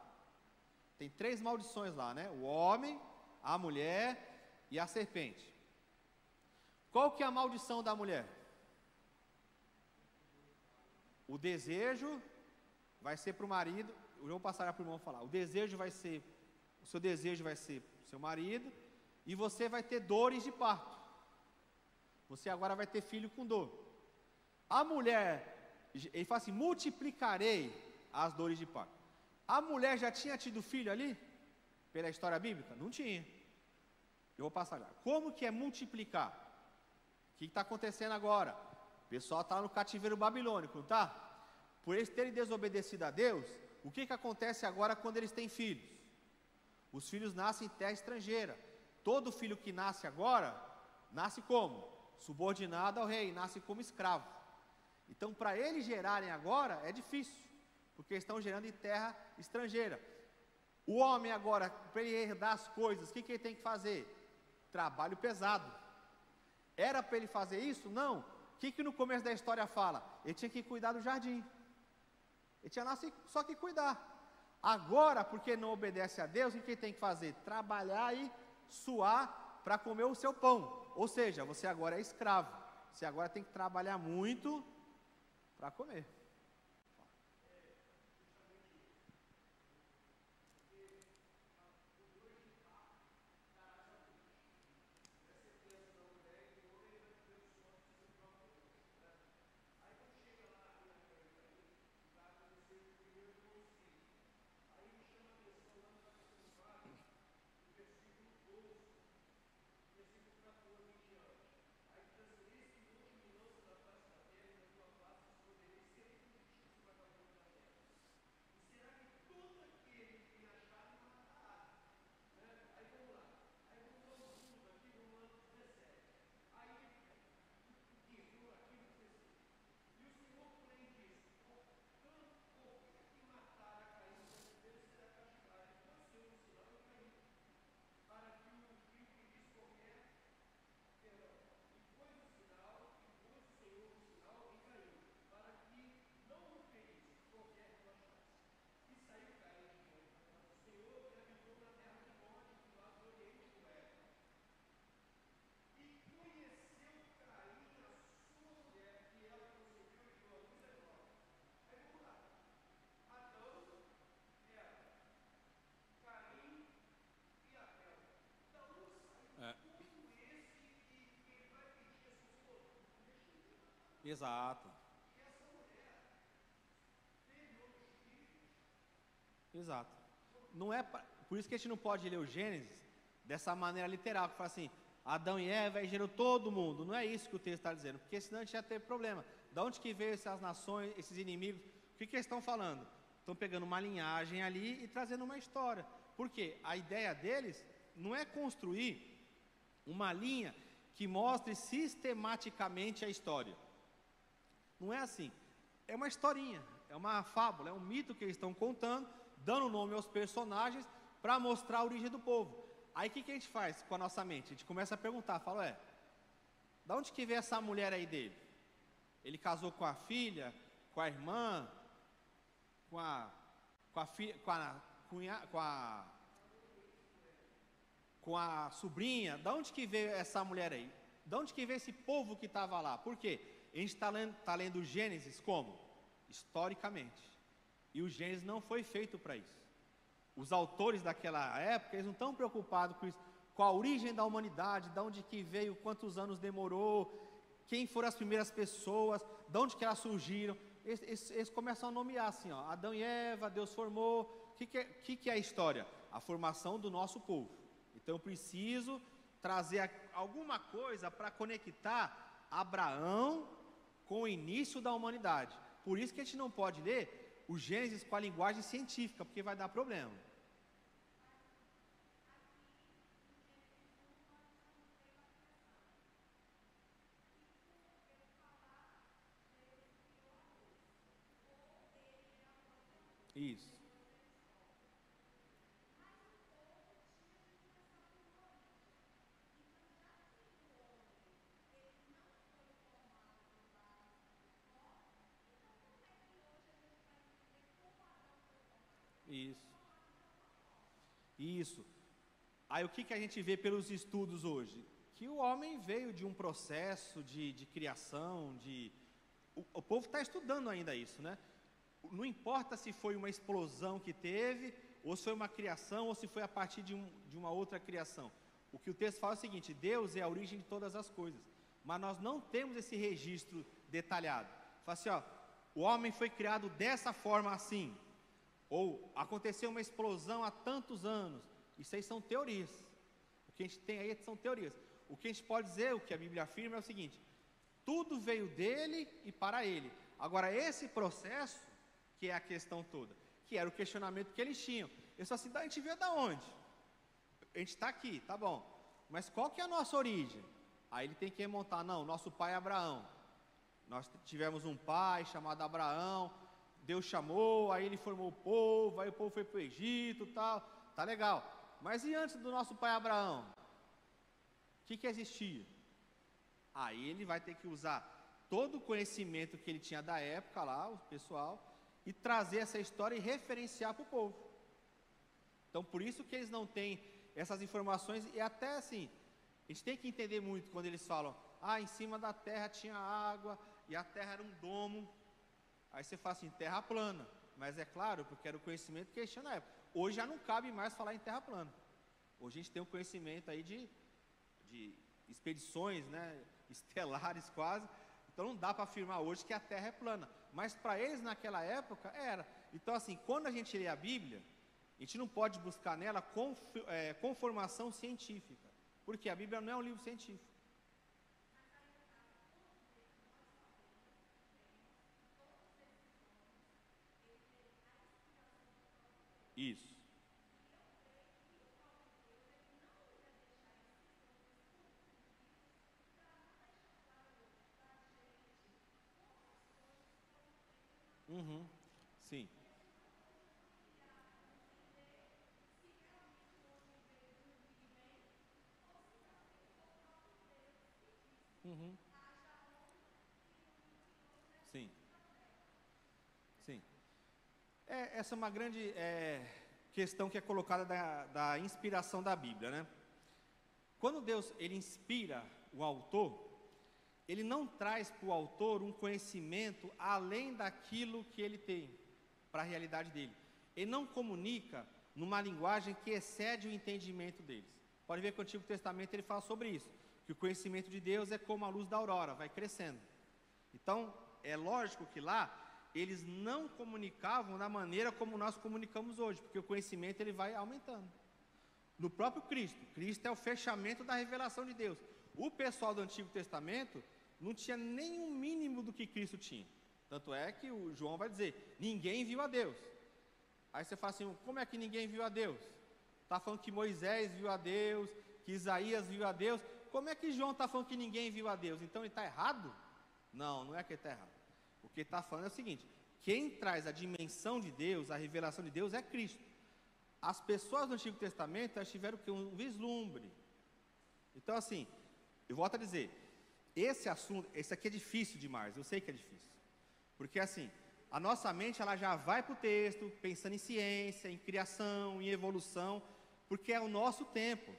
Tem 3 maldições lá, né? O homem, a mulher e a serpente. Qual que é a maldição da mulher? O desejo vai ser para o marido. Eu vou passar para o irmão falar. O seu desejo vai ser o seu marido, e você vai ter dores de parto. Você agora vai ter filho com dor. A mulher, ele fala assim, multiplicarei as dores de parto. A mulher já tinha tido filho ali? Pela história bíblica? Não tinha. Eu vou passar agora. Como que é multiplicar? O que está acontecendo agora? O pessoal está no cativeiro babilônico, não está? Por eles terem desobedecido a Deus, o que acontece agora quando eles têm filhos? Os filhos nascem em terra estrangeira. Todo filho que nasce agora, nasce como? Subordinado ao rei, nasce como escravo. Então, para eles gerarem agora, é difícil, porque estão gerando em terra estrangeira. O homem agora, para ele herdar as coisas, o que ele tem que fazer? Trabalho pesado. Era para ele fazer isso? Não. O que no começo da história fala? Ele tinha que cuidar do jardim. Ele tinha lá só que cuidar. Agora, porque não obedece a Deus, o que ele tem que fazer? Trabalhar e suar para comer o seu pão. Ou seja, você agora é escravo. Você agora tem que trabalhar muito para comer. Exato. Exato. Não é por isso que a gente não pode ler o Gênesis dessa maneira literal, que fala assim, Adão e Eva gerou todo mundo. Não é isso que o texto está dizendo, porque senão a gente já teve problema. Da onde que veio essas nações, esses inimigos? O que eles estão falando? Estão pegando uma linhagem ali e trazendo uma história. Por quê? A ideia deles não é construir uma linha que mostre sistematicamente a história. Não é assim. É uma historinha, é uma fábula, é um mito que eles estão contando, dando nome aos personagens para mostrar a origem do povo. Aí o que a gente faz com a nossa mente? A gente começa a perguntar, fala, da onde que veio essa mulher aí dele? Ele casou com a filha, com a irmã, com a sobrinha? Da onde que veio essa mulher aí? Da onde que veio esse povo que estava lá? Por quê? A gente está lendo Gênesis como? Historicamente. E o Gênesis não foi feito para isso. Os autores daquela época, eles não estão preocupados com isso, com a origem da humanidade, de onde que veio, quantos anos demorou, quem foram as primeiras pessoas, de onde que elas surgiram. Eles começam a nomear assim, Adão e Eva, Deus formou. O que é a história? A formação do nosso povo. Então eu preciso trazer alguma coisa para conectar Abraão com o início da humanidade. Por isso que a gente não pode ler o Gênesis com a linguagem científica, porque vai dar problema. Isso. Isso. Aí o que a gente vê pelos estudos hoje? Que o homem veio de um processo de criação, o povo está estudando ainda isso, né? Não importa se foi uma explosão que teve, ou se foi uma criação, ou se foi a partir de uma outra criação. O que o texto fala é o seguinte: Deus é a origem de todas as coisas, mas nós não temos esse registro detalhado. Fala assim, ó, o homem foi criado dessa forma assim, ou aconteceu uma explosão há tantos anos. Isso aí são teorias. O que a gente tem aí são teorias. O que a gente pode dizer, o que a Bíblia afirma é o seguinte: tudo veio dele e para ele. Agora, esse processo, que é a questão toda, que era o questionamento que eles tinham. Eu só assim, a gente veio da onde? A gente está aqui, tá bom, mas qual que é a nossa origem? Aí ele tem que remontar, não, nosso pai é Abraão. Nós tivemos um pai chamado Abraão, Deus chamou, aí ele formou o povo, aí o povo foi para o Egito e tal, tá legal. Mas e antes do nosso pai Abraão? O que existia? Aí ele vai ter que usar todo o conhecimento que ele tinha da época lá, o pessoal, e trazer essa história e referenciar para o povo. Então, por isso que eles não têm essas informações, e até assim, a gente tem que entender muito quando eles falam, em cima da terra tinha água, e a terra era um domo. Aí você fala assim, terra plana, mas é claro, porque era o conhecimento que eles tinham na época. Hoje já não cabe mais falar em terra plana. Hoje a gente tem um conhecimento aí de expedições, né, estelares quase, então não dá para afirmar hoje que a terra é plana, mas para eles naquela época era. Então assim, quando a gente lê a Bíblia, a gente não pode buscar nela conformação científica, porque a Bíblia não é um livro científico. Isso. Uhum. Sim. Uhum. Sim. Sim. Essa é uma grande questão que é colocada da inspiração da Bíblia, né? Quando Deus ele inspira o autor, ele não traz para o autor um conhecimento além daquilo que ele tem para a realidade dele. Ele não comunica numa linguagem que excede o entendimento deles. Pode ver que o Antigo Testamento ele fala sobre isso, que o conhecimento de Deus é como a luz da aurora, vai crescendo. Então, é lógico que lá eles não comunicavam da maneira como nós comunicamos hoje, porque o conhecimento ele vai aumentando. No próprio Cristo, Cristo é o fechamento da revelação de Deus. O pessoal do Antigo Testamento não tinha nem um mínimo do que Cristo tinha. Tanto é que o João vai dizer, ninguém viu a Deus. Aí você fala assim, como é que ninguém viu a Deus? Está falando que Moisés viu a Deus, que Isaías viu a Deus. Como é que João está falando que ninguém viu a Deus? Então ele está errado? Não, não é que ele está errado. O que ele está falando é o seguinte, quem traz a dimensão de Deus, a revelação de Deus é Cristo. As pessoas do Antigo Testamento, elas tiveram que um vislumbre. Então assim, eu volto a dizer, esse assunto, esse aqui é difícil demais, eu sei que é difícil. Porque assim, a nossa mente ela já vai para o texto, pensando em ciência, em criação, em evolução, porque é o nosso tempo.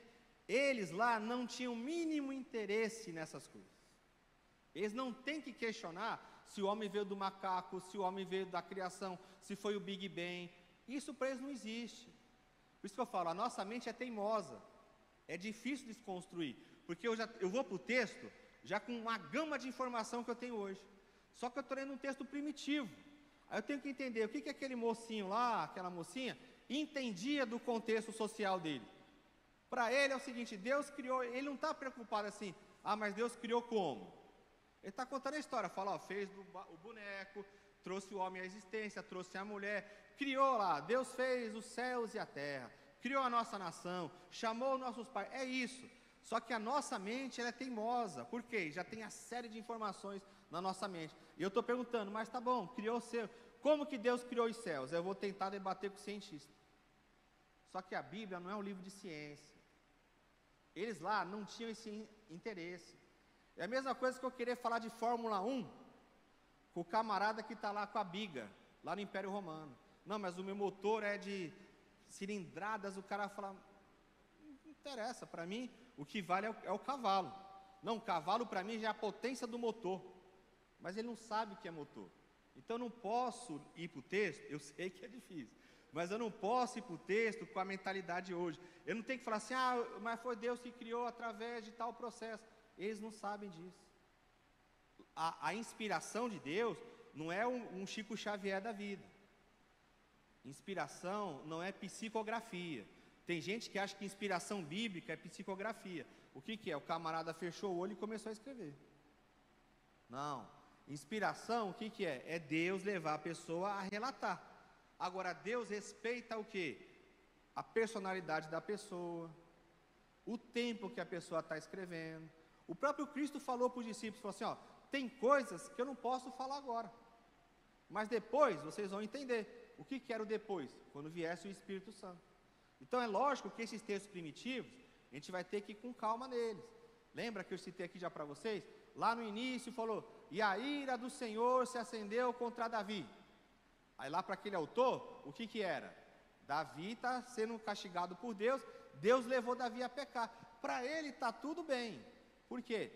Eles lá não tinham o mínimo interesse nessas coisas. Eles não têm que questionar se o homem veio do macaco, se o homem veio da criação, se foi o Big Bang. Isso para eles não existe. Por isso que eu falo, a nossa mente é teimosa. É difícil de desconstruir, porque eu vou para o texto já com uma gama de informação que eu tenho hoje. Só que eu estou lendo um texto primitivo. Aí eu tenho que entender o que aquele mocinho lá, aquela mocinha, entendia do contexto social dele. Para ele é o seguinte, Deus criou, ele não está preocupado assim, mas Deus criou como? Ele está contando a história, fala, fez o boneco, trouxe o homem à existência, trouxe a mulher, criou lá, Deus fez os céus e a terra, criou a nossa nação, chamou nossos pais, é isso. Só que a nossa mente ela é teimosa, por quê? Já tem a série de informações na nossa mente. E eu estou perguntando, mas tá bom, criou o céu, como que Deus criou os céus? Eu vou tentar debater com o cientista. Só que a Bíblia não é um livro de ciência. Eles lá não tinham esse interesse. É a mesma coisa que eu querer falar de Fórmula 1 com o camarada que está lá com a biga, lá no Império Romano. Não, mas o meu motor é de cilindradas. O cara fala, não interessa, para mim o que vale é o cavalo. Não, o cavalo para mim já é a potência do motor, mas ele não sabe o que é motor. Então eu não posso ir para o texto, eu sei que é difícil, mas eu não posso ir para o texto com a mentalidade hoje. Eu não tenho que falar assim, mas foi Deus que criou através de tal processo. Eles não sabem disso. A inspiração de Deus não é um Chico Xavier da vida. Inspiração não é psicografia. Tem gente que acha que inspiração bíblica é psicografia. O que é? O camarada fechou o olho e começou a escrever. Não. Inspiração, o que é? É Deus levar a pessoa a relatar. Agora, Deus respeita o quê? A personalidade da pessoa, o tempo que a pessoa está escrevendo. O próprio Cristo falou para os discípulos, falou assim, tem coisas que eu não posso falar agora, mas depois vocês vão entender. O que era o depois? Quando viesse o Espírito Santo. Então é lógico que esses textos primitivos, a gente vai ter que ir com calma neles. Lembra que eu citei aqui já para vocês? Lá no início falou, e a ira do Senhor se acendeu contra Davi. Aí lá para aquele autor, o que era? Davi está sendo castigado por Deus, Deus levou Davi a pecar. Para ele está tudo bem. Por quê?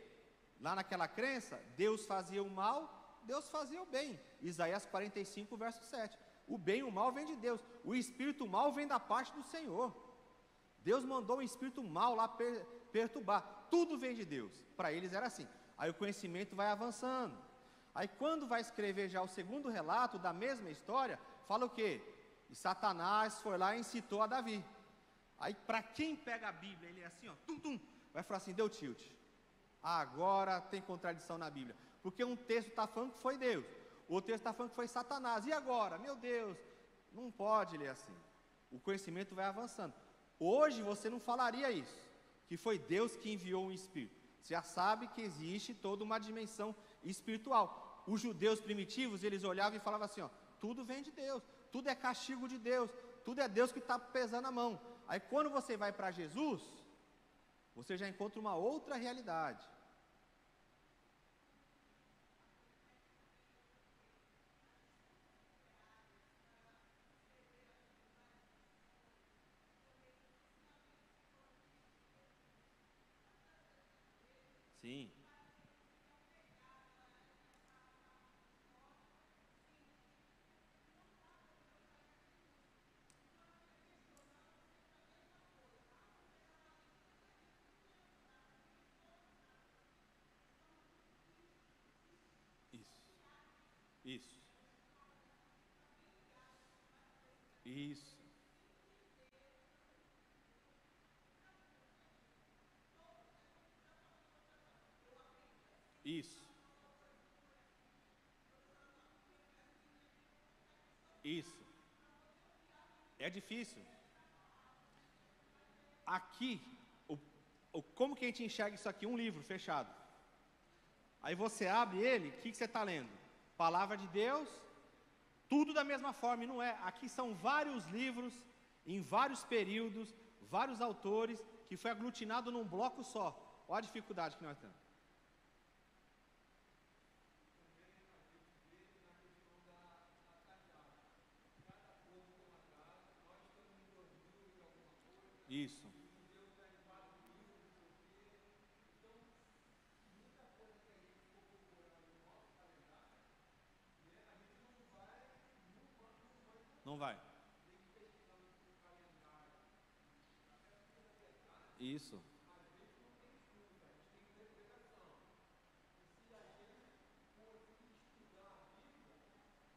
Lá naquela crença, Deus fazia o mal, Deus fazia o bem. Isaías 45, verso 7. O bem e o mal vem de Deus. O espírito mal vem da parte do Senhor. Deus mandou um espírito mal lá perturbar. Tudo vem de Deus. Para eles era assim. Aí o conhecimento vai avançando. Aí quando vai escrever já o segundo relato da mesma história, fala o quê? E Satanás foi lá e incitou a Davi. Aí para quem pega a Bíblia, ele é assim, vai falar assim, deu tilt. Agora tem contradição na Bíblia. Porque um texto está falando que foi Deus, o outro texto está falando que foi Satanás. E agora? Meu Deus, não pode ler assim. O conhecimento vai avançando. Hoje você não falaria isso, que foi Deus que enviou um Espírito. Você já sabe que existe toda uma dimensão espiritual. Os judeus primitivos, eles olhavam e falavam assim, tudo vem de Deus, tudo é castigo de Deus, tudo é Deus que está pesando a mão. Aí quando você vai para Jesus, você já encontra uma outra realidade. Sim. Isso. Isso. Isso. Isso. É difícil. Aqui, como que a gente enxerga isso aqui? Um livro fechado. Aí você abre ele, o que você está lendo? Palavra de Deus, tudo da mesma forma, e não é. Aqui são vários livros, em vários períodos, vários autores, que foi aglutinado num bloco só. Olha a dificuldade que nós temos. Isso. Não vai. Isso.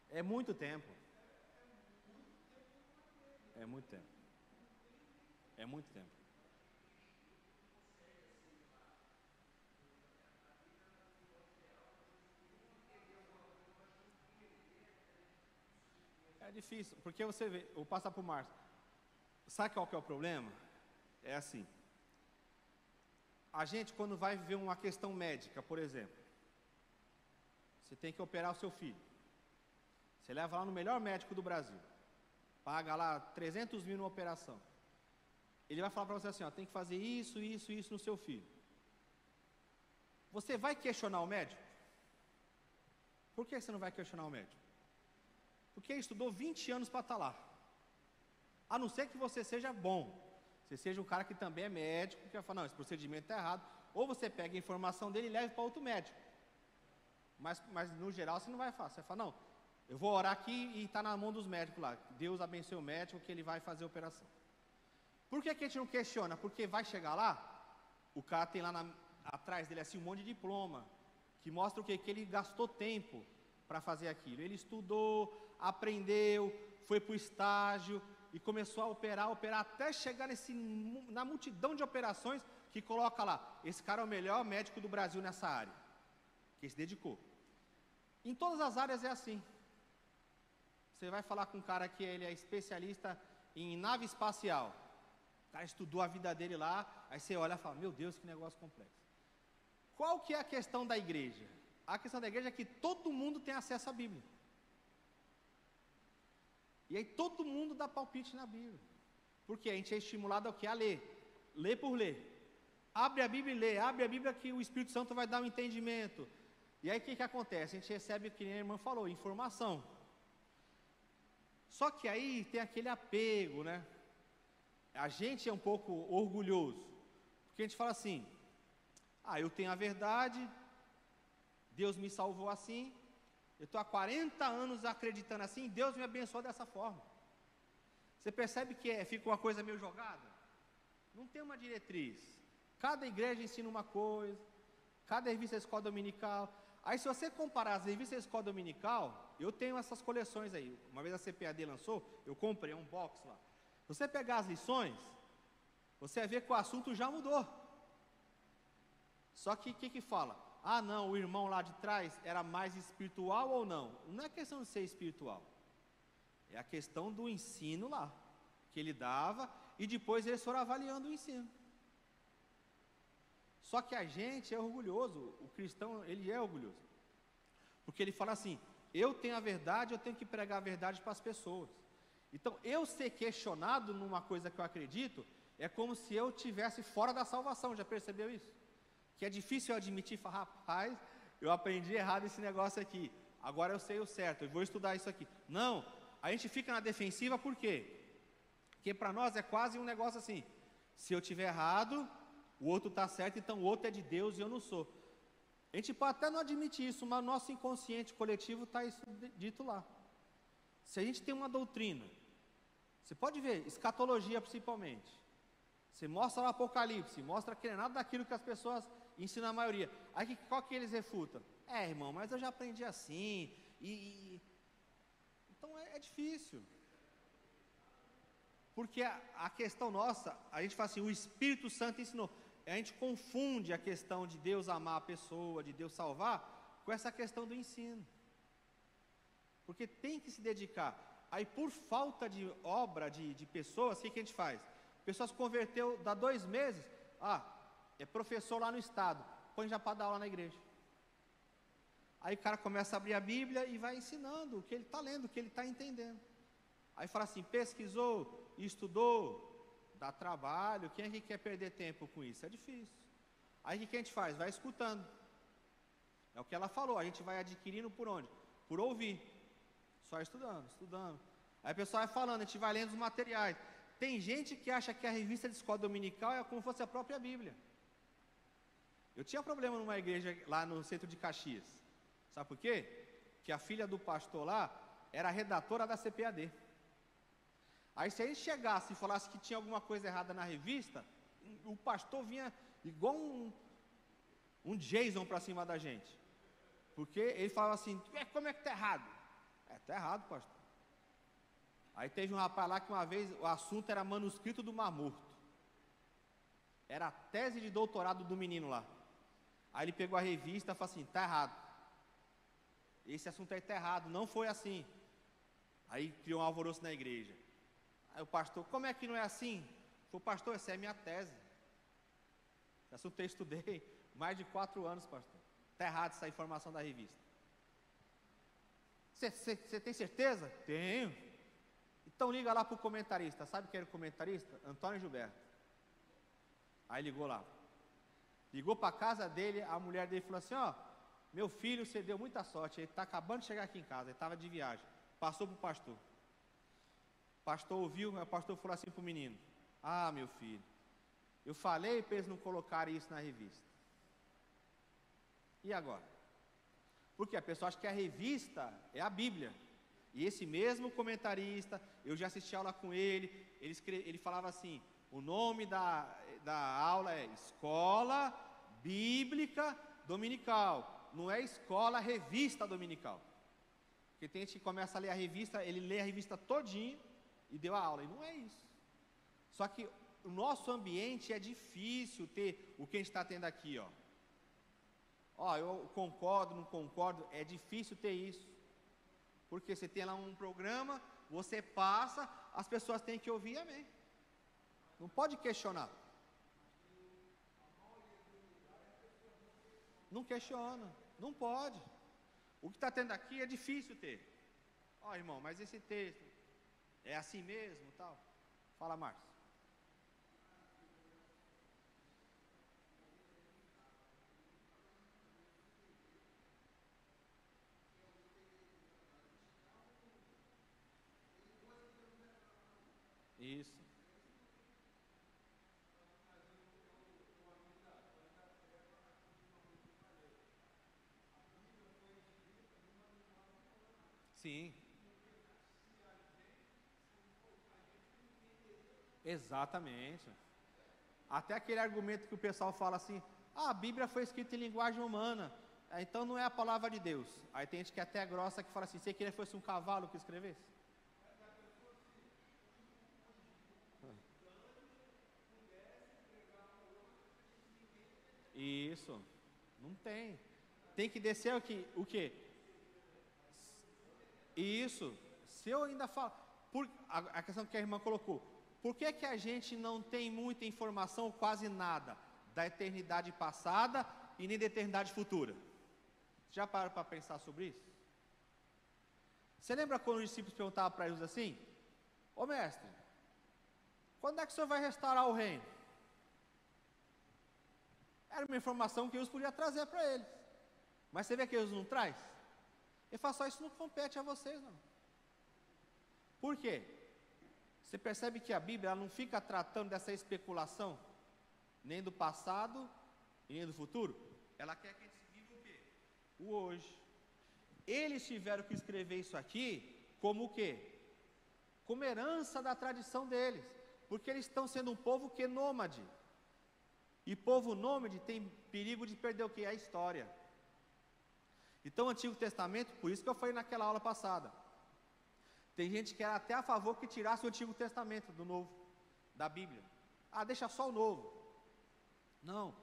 É muito tempo. É muito tempo. É muito tempo. É difícil, porque você vê, vou passar para o Márcio. Sabe qual que é o problema? É assim. A gente, quando vai viver uma questão médica, por exemplo, você tem que operar o seu filho. Você leva lá no melhor médico do Brasil. Paga lá 300 mil numa operação. Ele vai falar para você assim, tem que fazer isso, isso, isso no seu filho. Você vai questionar o médico? Por que você não vai questionar o médico? Porque ele estudou 20 anos para estar lá. A não ser que você seja bom, você seja um cara que também é médico, que vai falar, não, esse procedimento está errado, ou você pega a informação dele e leva para outro médico. Mas no geral você não vai fazer, você fala, não, eu vou orar aqui e está na mão dos médicos lá, Deus abençoe o médico que ele vai fazer a operação. Por que a gente não questiona? Porque vai chegar lá, o cara tem lá atrás dele assim um monte de diploma, que mostra o quê? Que ele gastou tempo para fazer aquilo, ele estudou, aprendeu, foi para o estágio, e começou a operar, até chegar na multidão de operações que coloca lá, esse cara é o melhor médico do Brasil nessa área, que se dedicou. Em todas as áreas é assim. Você vai falar com um cara que ele é especialista em nave espacial, o cara estudou a vida dele lá, aí você olha e fala, meu Deus, que negócio complexo. Qual que é a questão da igreja? A questão da igreja é que todo mundo tem acesso à Bíblia. E aí todo mundo dá palpite na Bíblia. Porque a gente é estimulado ao que? A ler. Ler por ler. Abre a Bíblia e lê. Abre a Bíblia que o Espírito Santo vai dar um entendimento. E aí o que acontece? A gente recebe, o que a irmã falou, informação. Só que aí tem aquele apego, né? A gente é um pouco orgulhoso. Porque a gente fala assim, eu tenho a verdade, Deus me salvou assim, eu estou há 40 anos acreditando assim, Deus me abençoou dessa forma. Você percebe que fica uma coisa meio jogada? Não tem uma diretriz. Cada igreja ensina uma coisa, cada revista é escola dominical. Aí se você comparar as revistas escola dominical, eu tenho essas coleções aí. Uma vez a CPAD lançou, eu comprei um box lá. Se você pegar as lições, você vai ver que o assunto já mudou. Só que o que fala? Não, o irmão lá de trás era mais espiritual ou não? Não é questão de ser espiritual. É a questão do ensino lá, que ele dava, e depois eles foram avaliando o ensino. Só que a gente é orgulhoso, o cristão, ele é orgulhoso. Porque ele fala assim, eu tenho a verdade, eu tenho que pregar a verdade para as pessoas. Então, eu ser questionado numa coisa que eu acredito, é como se eu estivesse fora da salvação, já percebeu isso? Que é difícil eu admitir, falar, rapaz, eu aprendi errado esse negócio aqui, agora eu sei o certo, eu vou estudar isso aqui. Não, a gente fica na defensiva, por quê? Porque para nós é quase um negócio assim, se eu tiver errado, o outro está certo, então o outro é de Deus e eu não sou. A gente pode até não admitir isso, mas o nosso inconsciente coletivo está isso dito lá. Se a gente tem uma doutrina, você pode ver, escatologia principalmente, você mostra o Apocalipse, mostra que não é nada daquilo que as pessoas ensinam a maioria. Aí qual que eles refutam? Irmão, mas eu já aprendi assim, então é difícil. Porque a questão nossa, a gente fala assim, o Espírito Santo ensinou. A gente confunde a questão de Deus amar a pessoa, de Deus salvar, com essa questão do ensino. Porque tem que se dedicar. Aí por falta de obra, de pessoas, o que a gente faz? A pessoa se converteu, dá 2 meses, é professor lá no estado, põe já para dar aula na igreja. Aí o cara começa a abrir a Bíblia e vai ensinando o que ele está lendo, o que ele está entendendo. Aí fala assim, pesquisou, estudou, dá trabalho, quem é que quer perder tempo com isso? É difícil. Aí o que a gente faz? Vai escutando. É o que ela falou, a gente vai adquirindo por onde? Por ouvir. Só estudando. Aí a pessoa vai falando, a gente vai lendo os materiais. Tem gente que acha que a revista de escola dominical é como se fosse a própria Bíblia. Eu tinha problema numa igreja lá no centro de Caxias. Sabe por quê? Que a filha do pastor lá era redatora da CPAD. Aí se a gente chegasse e falasse que tinha alguma coisa errada na revista, o pastor vinha igual um Jason para cima da gente. Porque ele falava assim, como é que está errado? Está errado, pastor. Aí teve um rapaz lá que uma vez o assunto era manuscrito do Mar Morto. Era a tese de doutorado do menino lá. Aí ele pegou a revista e falou assim, está errado. Esse assunto aí está errado, não foi assim. Aí criou um alvoroço na igreja. Aí o pastor, como é que não é assim? Falei, pastor, essa é a minha tese. Esse assunto eu estudei mais de 4 anos, pastor. Está errado essa informação da revista. Você tem certeza? Tenho. Então liga lá para o comentarista. Sabe quem era o comentarista? Antônio Gilberto. Aí ligou lá. Ligou para a casa dele, a mulher dele falou assim, meu filho, você deu muita sorte, ele está acabando de chegar aqui em casa, ele estava de viagem. passou para o pastor. O pastor ouviu, aí o pastor falou assim para o menino: ah, meu filho, eu falei para eles não colocarem isso na revista. E agora? Porque a pessoa acha que a revista é a Bíblia. E esse mesmo comentarista, eu já assisti aula com ele falava assim: o nome da aula é Escola Bíblica Dominical, não é Escola Revista Dominical. Porque tem gente que começa a ler a revista, ele lê a revista todinho e deu a aula, e não é isso. Só que o nosso ambiente é difícil ter o que a gente está tendo aqui, ó. Eu concordo, não concordo, é difícil ter isso. Porque você tem lá um programa, você passa, as pessoas têm que ouvir, amém. Não pode questionar. Não questiona, não pode. O que está tendo aqui é difícil ter. Irmão, mas esse texto é assim mesmo, tal? Fala, Márcio. Isso. Sim. Exatamente. Até aquele argumento que o pessoal fala assim: a Bíblia foi escrita em linguagem humana, então não é a palavra de Deus. Aí tem gente que é até grossa que fala assim: você queria que fosse um cavalo que escrevesse? Isso, não tem. Tem que descer o quê? Isso. Se eu ainda falo, a questão que a irmã colocou, por que que a gente não tem muita informação, quase nada, da eternidade passada e nem da eternidade futura? Já pararam para pensar sobre isso? Você lembra quando os discípulos perguntavam para Jesus assim: ô mestre, quando é que o senhor vai restaurar o reino? Era uma informação que Jesus podia trazer para eles. Mas você vê que Jesus não traz? Ele fala: só isso não compete a vocês, não. Por quê? Você percebe que a Bíblia ela não fica tratando dessa especulação, nem do passado e nem do futuro. Ela quer que a gente viva o quê? O hoje. Eles tiveram que escrever isso aqui como o quê? Como herança da tradição deles, porque eles estão sendo um povo que é nômade. E povo nômade tem perigo de perder o quê? A história. Então o Antigo Testamento, por isso que eu falei naquela aula passada, tem gente que era até a favor que tirasse o Antigo Testamento do Novo, da Bíblia. Deixa só o Novo. Não,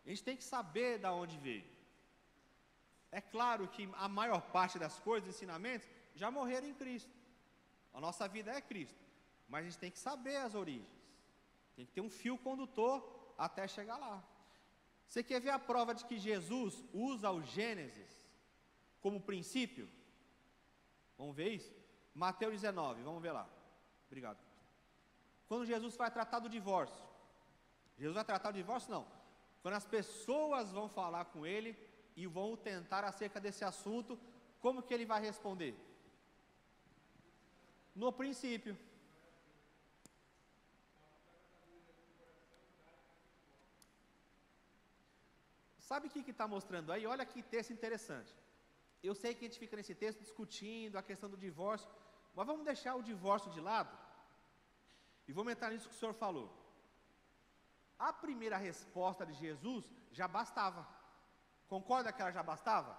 a gente tem que saber de onde veio. É claro que a maior parte das coisas, ensinamentos, já morreram em Cristo. A nossa vida é Cristo, mas a gente tem que saber as origens. Tem que ter um fio condutor até chegar lá. Você quer ver a prova de que Jesus usa o Gênesis como princípio? Vamos ver isso? Mateus 19, vamos ver lá. Obrigado. Quando Jesus vai tratar do divórcio, Jesus vai tratar do divórcio? Não. Quando as pessoas vão falar com ele e vão tentar acerca desse assunto, como que ele vai responder? No princípio. Sabe o que está mostrando aí? Olha que texto interessante. Eu sei que a gente fica nesse texto discutindo a questão do divórcio, mas vamos deixar o divórcio de lado e vamos entrar nisso que o senhor falou. A primeira resposta de Jesus já bastava. Concorda que ela já bastava?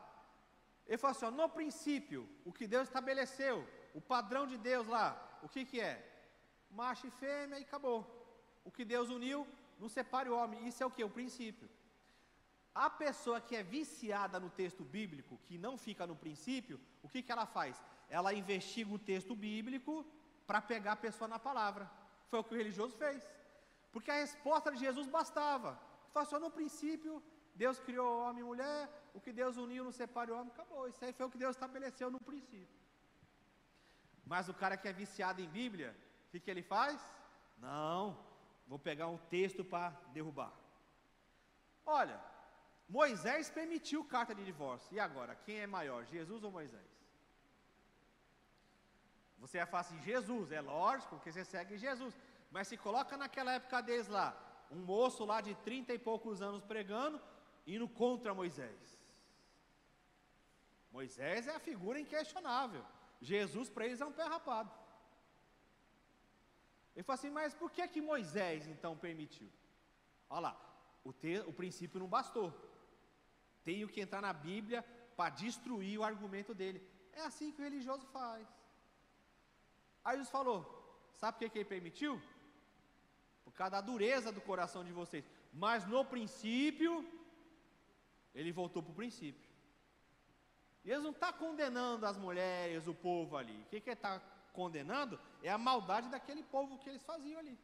Ele falou assim: no princípio, o que Deus estabeleceu, o padrão de Deus lá, o que que é? Macho e fêmea e acabou. O que Deus uniu, não separe o homem. Isso é o que? O princípio. A pessoa que é viciada no texto bíblico, que não fica no princípio, o que que ela faz? Ela investiga o texto bíblico para pegar a pessoa na palavra. Foi o que o religioso fez. Porque a resposta de Jesus bastava. Ele falou assim: no princípio, Deus criou homem e mulher, o que Deus uniu não separe o homem, acabou. Isso aí foi o que Deus estabeleceu no princípio. Mas o cara que é viciado em Bíblia, o que ele faz? Não, vou pegar um texto para derrubar. Olha, Moisés permitiu carta de divórcio. E agora, quem é maior, Jesus ou Moisés? Você vai falar assim, Jesus, é lógico, porque você segue Jesus. Mas se coloca naquela época deles lá, um moço lá de 30 e poucos anos pregando, indo contra Moisés. Moisés é a figura inquestionável. Jesus para eles é um pé rapado. Ele fala assim, mas por que Moisés então permitiu? Olha lá, o princípio não bastou. Tenho que entrar na Bíblia para destruir o argumento dele. É assim que o religioso faz. Aí Jesus falou, sabe por que ele permitiu? Por causa da dureza do coração de vocês. Mas no princípio, ele voltou para o princípio. E ele não está condenando as mulheres, o povo ali. O que ele está condenando é a maldade daquele povo que eles faziam ali.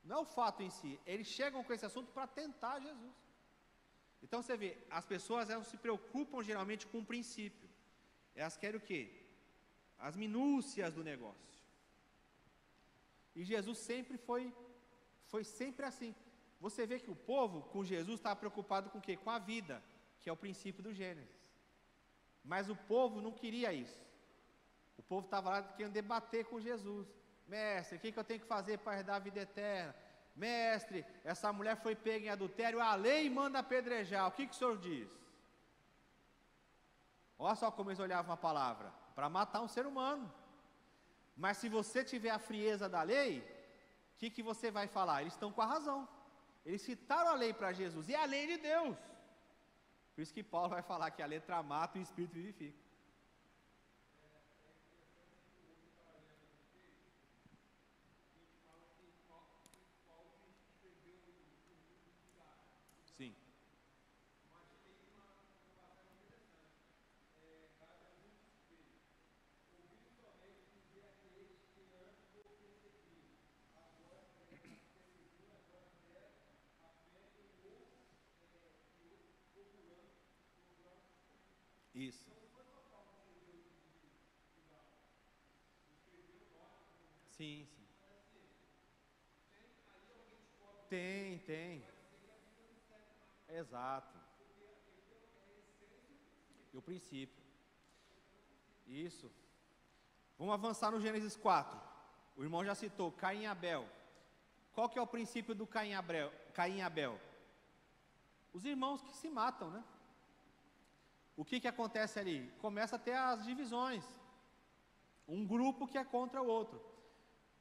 Não é o fato em si. Eles chegam com esse assunto para tentar Jesus. Então você vê, as pessoas elas se preocupam geralmente com o princípio. Elas querem o quê? As minúcias do negócio. E Jesus sempre foi sempre assim. Você vê que o povo com Jesus estava preocupado com o quê? Com a vida, que é o princípio do Gênesis. Mas o povo não queria isso. O povo estava lá querendo debater com Jesus. Mestre, o que eu tenho que fazer para herdar a vida eterna? Mestre, essa mulher foi pega em adultério, a lei manda apedrejar, o que o senhor diz? Olha só como eles olhavam a palavra, para matar um ser humano. Mas se você tiver a frieza da lei, o que você vai falar? Eles estão com a razão. Eles citaram a lei para Jesus, e a lei de Deus. Por isso que Paulo vai falar que a letra mata e o Espírito vivifica. Sim. Isso. Sim, sim. Tem. Exato. E o princípio. Isso. Vamos avançar no Gênesis 4. O irmão já citou Caim e Abel. Qual que é o princípio do Caim e Abel? Os irmãos que se matam, né? O que acontece ali? Começa a ter as divisões. Um grupo que é contra o outro.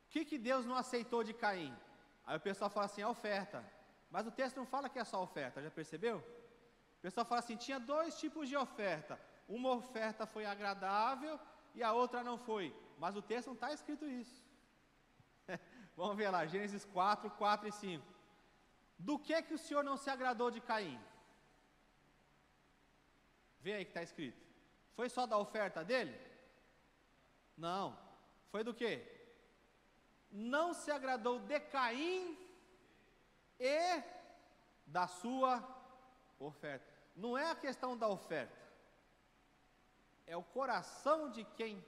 O que Deus não aceitou de Caim? Aí o pessoal fala assim, a oferta. Mas o texto não fala que é só oferta, já percebeu? O pessoal fala assim, tinha dois tipos de oferta. Uma oferta foi agradável e a outra não foi. Mas o texto não está escrito isso. Vamos ver lá, Gênesis 4, 4 e 5. Do que o Senhor não se agradou de Caim? Vê aí que está escrito. Foi só da oferta dele? Não. Foi do quê? Não se agradou de Caim e da sua oferta. Não é a questão da oferta. É o coração de quem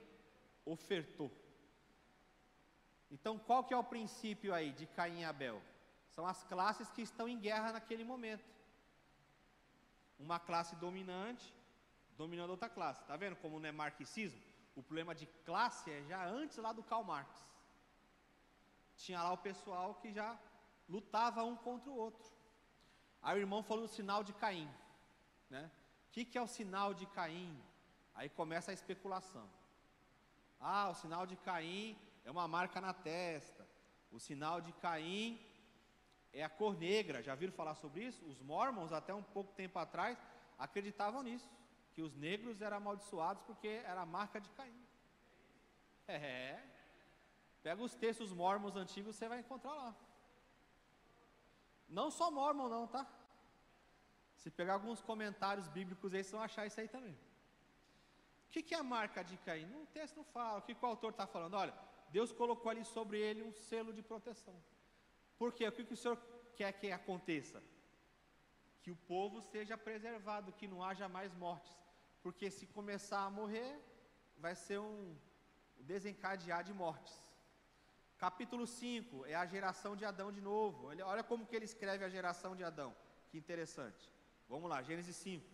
ofertou. Então, qual que é o princípio aí de Caim e Abel? São as classes que estão em guerra naquele momento. Uma classe dominante, dominando outra classe. Está vendo como não é marxismo? O problema de classe é já antes lá do Karl Marx. Tinha lá o pessoal que já lutava um contra o outro. Aí o irmão falou do sinal de Caim, né? O que é o sinal de Caim? Aí começa a especulação. Ah, o sinal de Caim é uma marca na testa. O sinal de Caim é a cor negra. Já viram falar sobre isso? Os mormons, até um pouco tempo atrás, acreditavam nisso, que os negros eram amaldiçoados porque era a marca de Caim. Pega os textos mormons antigos, você vai encontrar lá. Não só mormon não, tá? Se pegar alguns comentários bíblicos aí, vocês vão achar isso aí também. O que é a marca de Caim? No texto não fala. O que o autor está falando? Olha, Deus colocou ali sobre ele um selo de proteção. Por quê? O que o Senhor quer que aconteça? Que o povo seja preservado, que não haja mais mortes. Porque se começar a morrer, vai ser um desencadear de mortes. Capítulo 5 é a geração de Adão de novo. Olha como que ele escreve a geração de Adão. Que interessante. Vamos lá, Gênesis 5.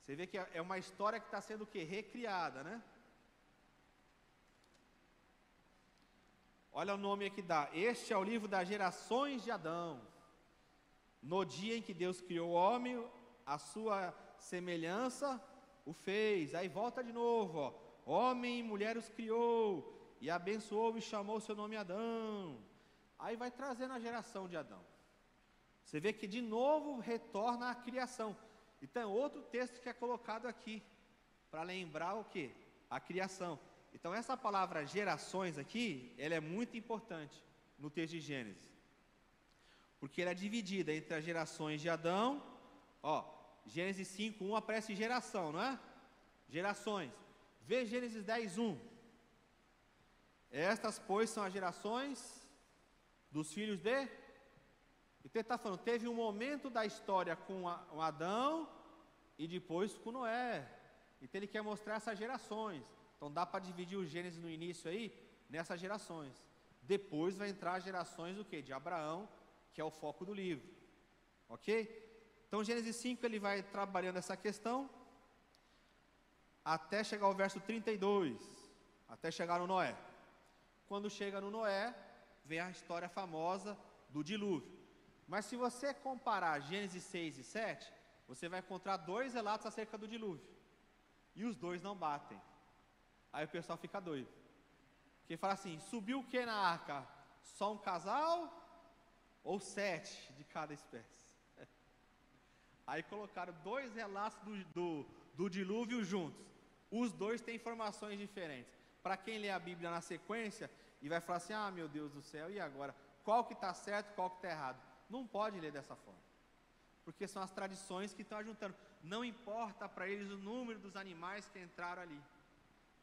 Você vê que é uma história que está sendo o quê? Recriada, né? Olha o nome aqui dá. Este é o livro das gerações de Adão. No dia em que Deus criou o homem, a sua semelhança o fez. Aí volta de novo, ó. Homem e mulher os criou, e abençoou e chamou seu nome Adão. Aí vai trazendo a geração de Adão. Você vê que de novo retorna à criação. Então, outro texto que é colocado aqui, para lembrar o que? A criação. Então, essa palavra gerações aqui, ela é muito importante no texto de Gênesis. Porque ela é dividida entre as gerações de Adão. Ó, Gênesis 5:1 aparece geração, não é? Gerações. Vê Gênesis 10:1. Estas, pois, são as gerações dos filhos de... Então ele está falando, teve um momento da história com Adão e depois com Noé. Então ele quer mostrar essas gerações. Então dá para dividir o Gênesis no início aí, nessas gerações. Depois vai entrar as gerações do quê? De Abraão, que é o foco do livro. Ok? Então Gênesis 5 ele vai trabalhando essa questão, até chegar ao verso 32, até chegar no Noé. Quando chega no Noé, vem a história famosa do dilúvio. Mas se você comparar Gênesis 6 e 7, você vai encontrar dois relatos acerca do dilúvio. E os dois não batem. Aí o pessoal fica doido. Porque fala assim, subiu o que na arca? Só um casal? Ou 7 de cada espécie? Aí colocaram dois relatos do dilúvio juntos. Os dois têm informações diferentes. Para quem lê a Bíblia na sequência, e vai falar assim, ah meu Deus do céu, e agora? Qual que está certo, qual que está errado? Não pode ler dessa forma, porque são as tradições que estão ajuntando. Não importa para eles o número dos animais que entraram ali,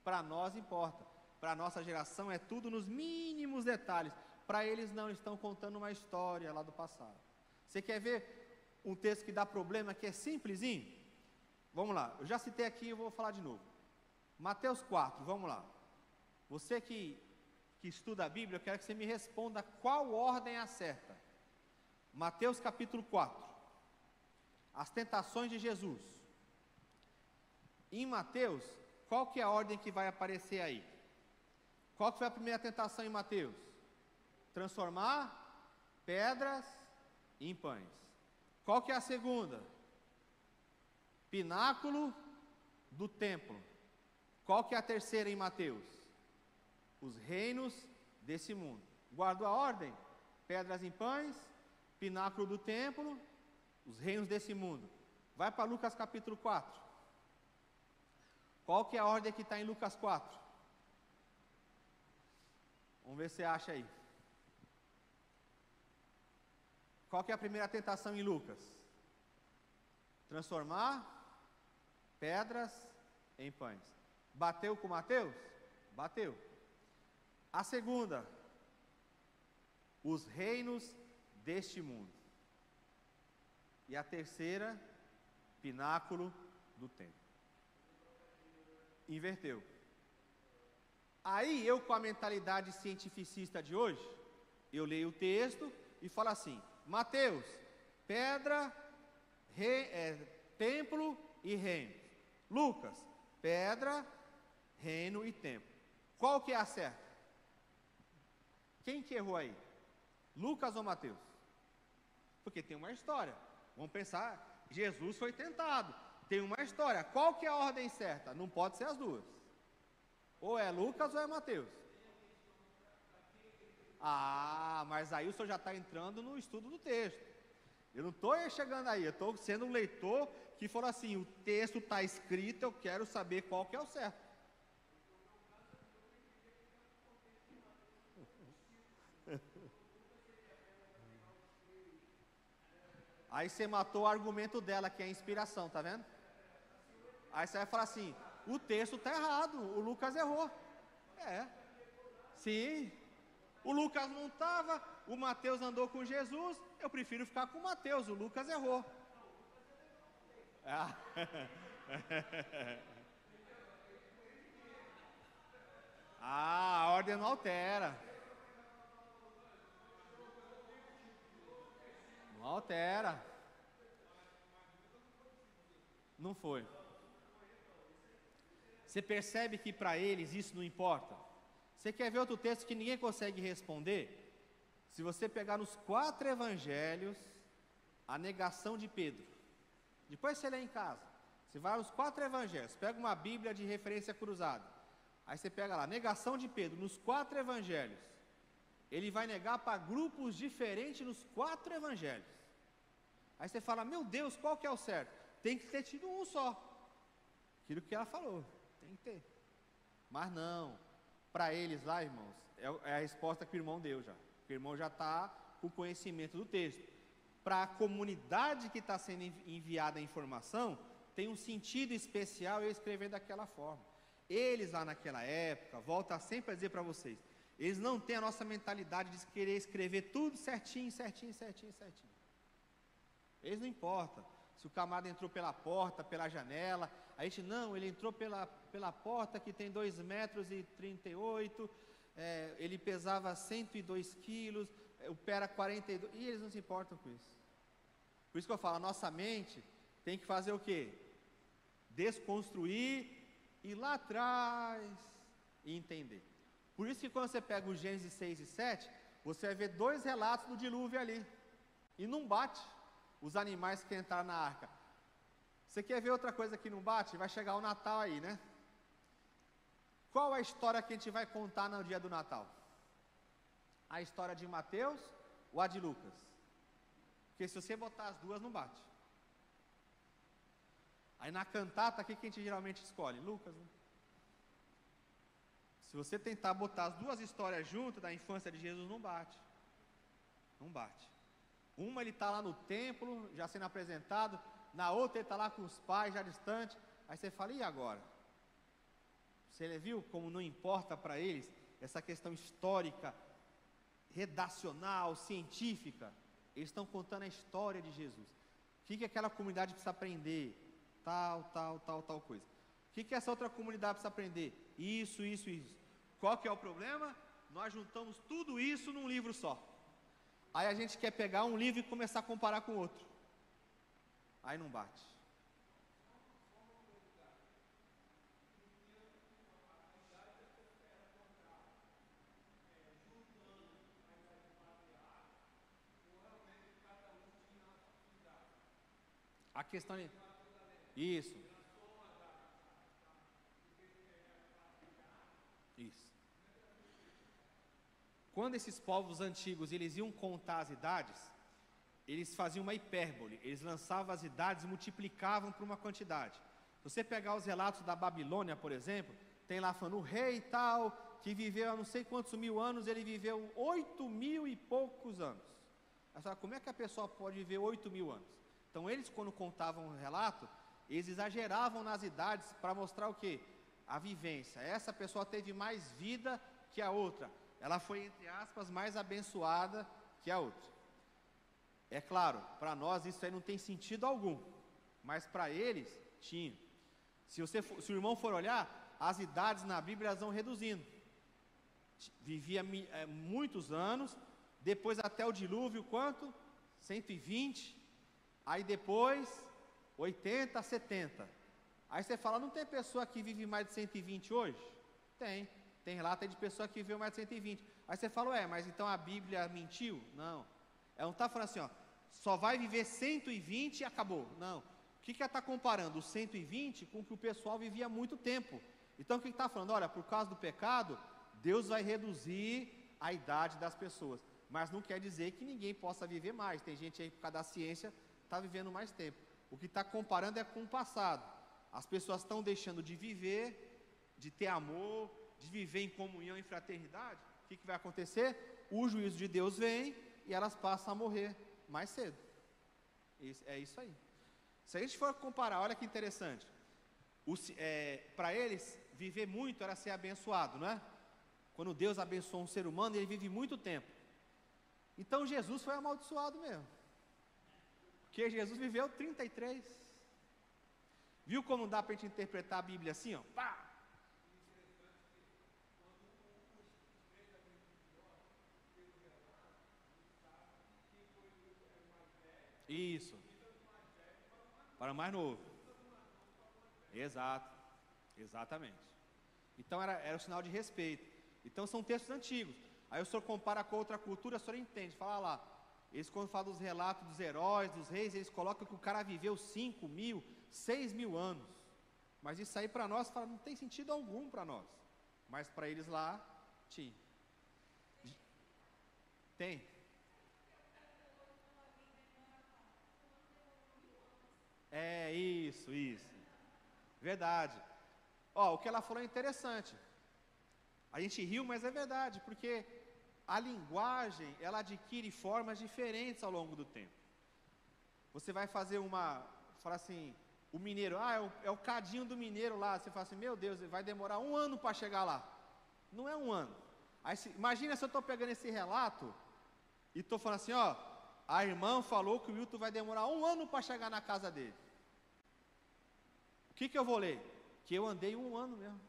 para nós importa. Para a nossa geração é tudo nos mínimos detalhes. Para eles não, eles estão contando uma história lá do passado. Você quer ver um texto que dá problema, que é simplesinho? Vamos lá, eu já citei aqui, eu vou falar de novo. Mateus 4, vamos lá. Você que estuda a Bíblia, eu quero que você me responda qual ordem é a certa. Mateus capítulo 4, as tentações de Jesus. Em Mateus, qual que é a ordem que vai aparecer aí? Qual que foi a primeira tentação em Mateus? Transformar pedras em pães. Qual que é a segunda? Pináculo do templo. Qual que é a terceira em Mateus? Os reinos desse mundo. Guardou a ordem? Pedras em pães, pináculo do templo, os reinos desse mundo. Vai para Lucas capítulo 4. Qual que é a ordem que está em Lucas 4? Vamos ver se você acha aí. Qual que é a primeira tentação em Lucas? Transformar pedras em pães. Bateu com Mateus? Bateu. A segunda, os reinos deste mundo. E a terceira, pináculo do templo. Inverteu. Aí eu, com a mentalidade cientificista de hoje, eu leio o texto e falo assim, Mateus, pedra, templo e reino. Lucas, pedra, reino e templo. Qual que é a certa? Quem que errou aí? Lucas ou Mateus? Porque tem uma história. Vamos pensar, Jesus foi tentado. Tem uma história. Qual que é a ordem certa? Não pode ser as duas. Ou é Lucas ou é Mateus. Ah, mas aí o senhor já está entrando no estudo do texto. Eu não estou chegando aí, eu estou sendo um leitor que falou assim, o texto está escrito, eu quero saber qual que é o certo. Aí você matou o argumento dela, que é a inspiração, tá vendo? Aí você vai falar assim, o texto está errado, o Lucas errou. É, sim. O Lucas não estava, o Mateus andou com Jesus, eu prefiro ficar com o Mateus, o Lucas errou. Ah. A ordem não altera. Não altera. Não foi. Você percebe que para eles isso não importa? Você quer ver outro texto que ninguém consegue responder? Se você pegar nos 4 evangelhos, a negação de Pedro. Depois você lê em casa. Você vai aos 4 evangelhos, pega uma Bíblia de referência cruzada. Aí você pega lá, negação de Pedro, nos 4 evangelhos. Ele vai negar para grupos diferentes nos 4 evangelhos. Aí você fala, meu Deus, qual que é o certo? Tem que ter tido um só. Aquilo que ela falou, tem que ter. Mas não, para eles lá, irmãos, é a resposta que o irmão deu já. O irmão já está com conhecimento do texto. Para a comunidade que está sendo enviada a informação, tem um sentido especial eu escrever daquela forma. Eles lá naquela época, volta sempre a dizer para vocês, eles não têm a nossa mentalidade de querer escrever tudo certinho, certinho, certinho, certinho. Eles não importam se o camarada entrou pela porta, pela janela, a gente não, ele entrou pela porta que tem 2,38 m, ele pesava 102 quilos, o pé era 42, e eles não se importam com isso. Por isso que eu falo, a nossa mente tem que fazer o quê? Desconstruir, ir lá atrás e entender. Por isso que quando você pega o Gênesis 6 e 7, você vai ver 2 relatos do dilúvio ali, e não bate os animais que entraram na arca. Você quer ver outra coisa que não bate? Vai chegar o Natal aí, né? Qual a história que a gente vai contar no dia do Natal? A história de Mateus ou a de Lucas? Porque se você botar as duas, não bate. Aí na cantata, o que a gente geralmente escolhe? Lucas, né? Se você tentar botar as duas histórias juntas, da infância de Jesus, não bate. Não bate. Uma ele está lá no templo, já sendo apresentado, na outra ele está lá com os pais, já distante. Aí você fala, e agora? Você viu como não importa para eles essa questão histórica, redacional, científica? Eles estão contando a história de Jesus. O que aquela comunidade precisa aprender? Tal coisa. O que essa outra comunidade precisa aprender? Isso. Qual que é o problema? Nós juntamos tudo isso num livro só. Aí a gente quer pegar um livro e começar a comparar com outro. Aí não bate. A questão é... Isso. Quando esses povos antigos eles iam contar as idades, eles faziam uma hipérbole, eles lançavam as idades e multiplicavam por uma quantidade. Se você pegar os relatos da Babilônia, por exemplo, tem lá falando o rei tal, que viveu há não sei quantos mil anos, ele viveu 8.000 e poucos anos. Aí você fala, como é que a pessoa pode viver 8.000 anos? Então eles, quando contavam o relato, eles exageravam nas idades para mostrar o quê? A vivência. Essa pessoa teve mais vida que a outra. Ela foi, entre aspas, mais abençoada que a outra. É claro, para nós isso aí não tem sentido algum, mas para eles tinha. Se o irmão for olhar, as idades na Bíblia elas vão reduzindo. Vivia muitos anos, depois até o dilúvio, quanto? 120, aí depois 80, 70. Aí você fala, não tem pessoa que vive mais de 120 hoje? Tem relato de pessoa que viveu mais de 120. Aí você fala, mas então a Bíblia mentiu? Não. Ela não está falando assim, só vai viver 120 e acabou. Não. O que ela está comparando? O 120 com o que o pessoal vivia há muito tempo. Então o que está falando? Olha, por causa do pecado, Deus vai reduzir a idade das pessoas. Mas não quer dizer que ninguém possa viver mais. Tem gente aí, por causa da ciência, está vivendo mais tempo. O que está comparando é com o passado. As pessoas estão deixando de viver, de ter amor, de viver em comunhão e fraternidade. O que vai acontecer? O juízo de Deus vem e elas passam a morrer mais cedo. É isso aí. Se a gente for comparar, olha que interessante. Para eles, viver muito era ser abençoado, não é? Quando Deus abençoa um ser humano, ele vive muito tempo. Então Jesus foi amaldiçoado mesmo. Porque Jesus viveu 33. Viu como dá para a gente interpretar a Bíblia assim, pá! Isso. Para o mais novo. Exato. Exatamente. Então era um sinal de respeito. Então são textos antigos. Aí o senhor compara com outra cultura, o senhor entende. Fala lá, eles quando falam dos relatos dos heróis, dos reis, eles colocam que o cara viveu 5.000, 6.000 anos. Mas isso aí para nós não tem sentido algum para nós. Mas para eles lá, tinha. Tem. É isso. Verdade. Ó, o que ela falou é interessante. A gente riu, mas é verdade, porque a linguagem, ela adquire formas diferentes ao longo do tempo. Você vai fazer fala assim, o mineiro, é o cadinho do mineiro lá, você fala assim, meu Deus, vai demorar 1 ano para chegar lá. Não é 1 ano. Aí, imagina se eu estou pegando esse relato e estou falando assim, ó, a irmã falou que o Wilton vai demorar 1 ano para chegar na casa dele. O que eu vou ler? Que eu andei 1 ano mesmo.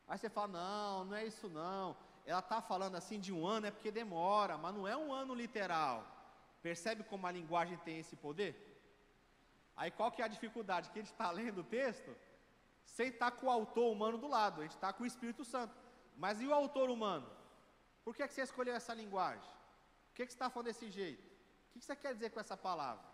Aí você fala, não é isso não. Ela está falando assim de 1 ano, é porque demora, mas não é 1 ano literal. Percebe como a linguagem tem esse poder? Aí qual que é a dificuldade? Que a gente está lendo o texto, sem estar com o autor humano do lado, a gente está com o Espírito Santo. Mas e o autor humano? Por que você escolheu essa linguagem? Por que você está falando desse jeito? O que você quer dizer com essa palavra?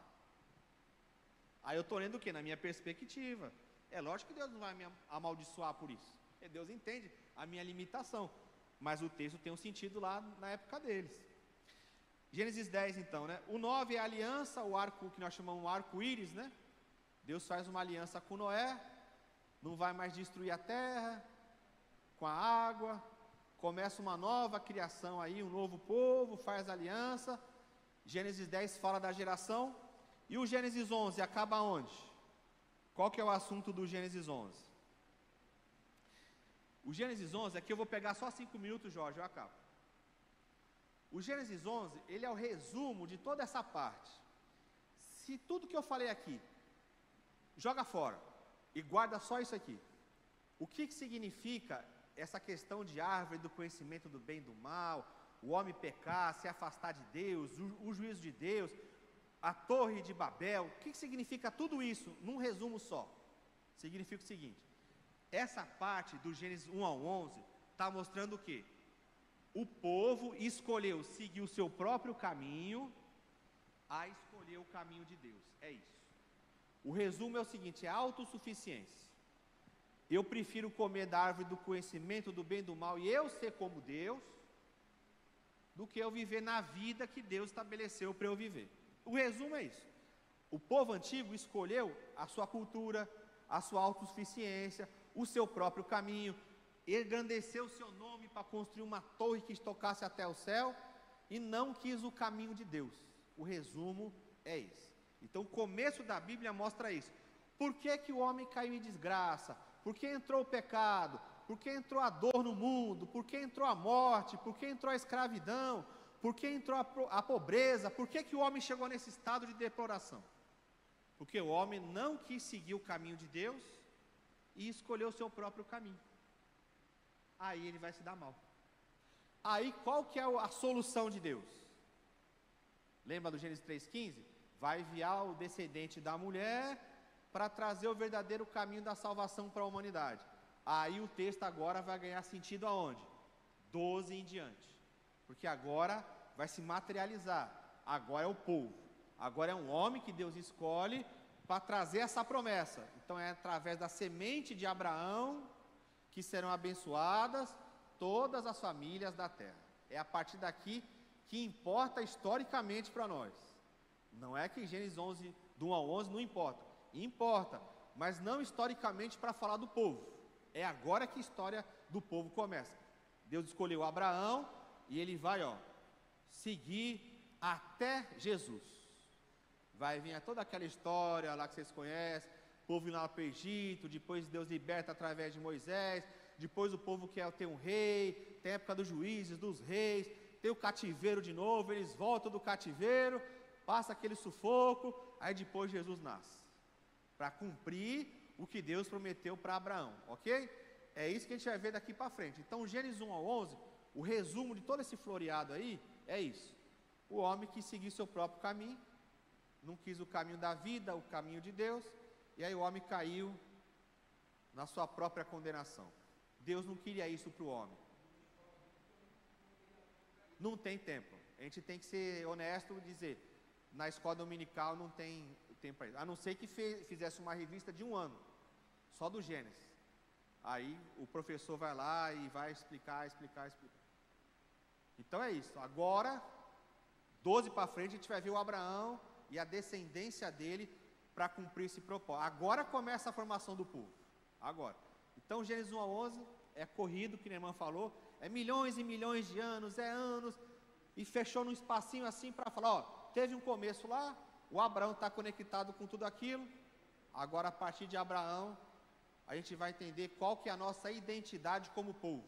Aí eu estou lendo o quê? Na minha perspectiva. É lógico que Deus não vai me amaldiçoar por isso. Deus entende a minha limitação. Mas o texto tem um sentido lá na época deles. Gênesis 10 então, né? O 9 é a aliança, o arco que nós chamamos de arco-íris, né? Deus faz uma aliança com Noé, não vai mais destruir a terra, com a água, começa uma nova criação aí, um novo povo, faz aliança. Gênesis 10 fala da geração, e o Gênesis 11 acaba onde? Qual que é o assunto do Gênesis 11? O Gênesis 11, aqui eu vou pegar só 5 minutos, Jorge, eu acabo. O Gênesis 11, ele é o resumo de toda essa parte. Se tudo que eu falei aqui, joga fora e guarda só isso aqui. O que significa essa questão de árvore do conhecimento do bem e do mal, o homem pecar, se afastar de Deus, o juízo de Deus, a torre de Babel, o que significa tudo isso num resumo só? Significa o seguinte, essa parte do Gênesis 1 ao 11 está mostrando o quê? O povo escolheu seguir o seu próprio caminho a escolher o caminho de Deus, é isso. O resumo é o seguinte, é autossuficiência. Eu prefiro comer da árvore do conhecimento do bem e do mal e eu ser como Deus, do que eu viver na vida que Deus estabeleceu para eu viver. O resumo é isso. O povo antigo escolheu a sua cultura, a sua autossuficiência, o seu próprio caminho, engrandeceu o seu nome para construir uma torre que tocasse até o céu e não quis o caminho de Deus. O resumo é esse. Então o começo da Bíblia mostra isso. Por que o homem caiu em desgraça? Por que entrou o pecado? Por que entrou a dor no mundo? Por que entrou a morte? Por que entrou a escravidão? Por que entrou a pobreza? Por que o homem chegou nesse estado de deploração? Porque o homem não quis seguir o caminho de Deus e escolheu o seu próprio caminho. Aí ele vai se dar mal. Aí qual que é a solução de Deus? Lembra do Gênesis 3,15? Vai enviar o descendente da mulher para trazer o verdadeiro caminho da salvação para a humanidade. Aí o texto agora vai ganhar sentido aonde? 12 em diante. Porque agora vai se materializar. Agora é o povo. Agora é um homem que Deus escolhe para trazer essa promessa. Então é através da semente de Abraão que serão abençoadas todas as famílias da terra. É a partir daqui que importa historicamente para nós. Não é que em Gênesis 11, do 1 ao 11 não importa. Importa, mas não historicamente para falar do povo. É agora que a história do povo começa. Deus escolheu Abraão e ele vai seguir até Jesus. Vai vir toda aquela história lá que vocês conhecem, o povo indo lá para o Egito, depois Deus liberta através de Moisés, depois o povo quer ter um rei, tem a época dos juízes, dos reis, tem o cativeiro de novo, eles voltam do cativeiro, passa aquele sufoco, aí depois Jesus nasce, para cumprir o que Deus prometeu para Abraão, ok? É isso que a gente vai ver daqui para frente. Então Gênesis 1 ao 11, o resumo de todo esse floreado aí, é isso. O homem que seguiu seu próprio caminho, não quis o caminho da vida, o caminho de Deus, e aí o homem caiu na sua própria condenação. Deus não queria isso para o homem. Não tem tempo. A gente tem que ser honesto e dizer, na escola dominical não tem tempo para isso. A não ser que fizesse uma revista de 1 ano, só do Gênesis. Aí o professor vai lá e vai explicar. Então é isso. Agora, 12 para frente, a gente vai ver o Abraão e a descendência dele para cumprir esse propósito. Agora começa a formação do povo. Agora. Então, Gênesis 1 a 11 é corrido, que a irmã falou, é milhões e milhões de anos, é anos, e fechou num espacinho assim para falar, ó, teve um começo lá, o Abraão está conectado com tudo aquilo, agora a partir de Abraão, a gente vai entender qual que é a nossa identidade como povo.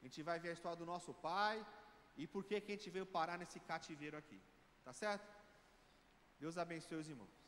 A gente vai ver a história do nosso pai, e por que a gente veio parar nesse cativeiro aqui, tá certo? Deus abençoe os irmãos.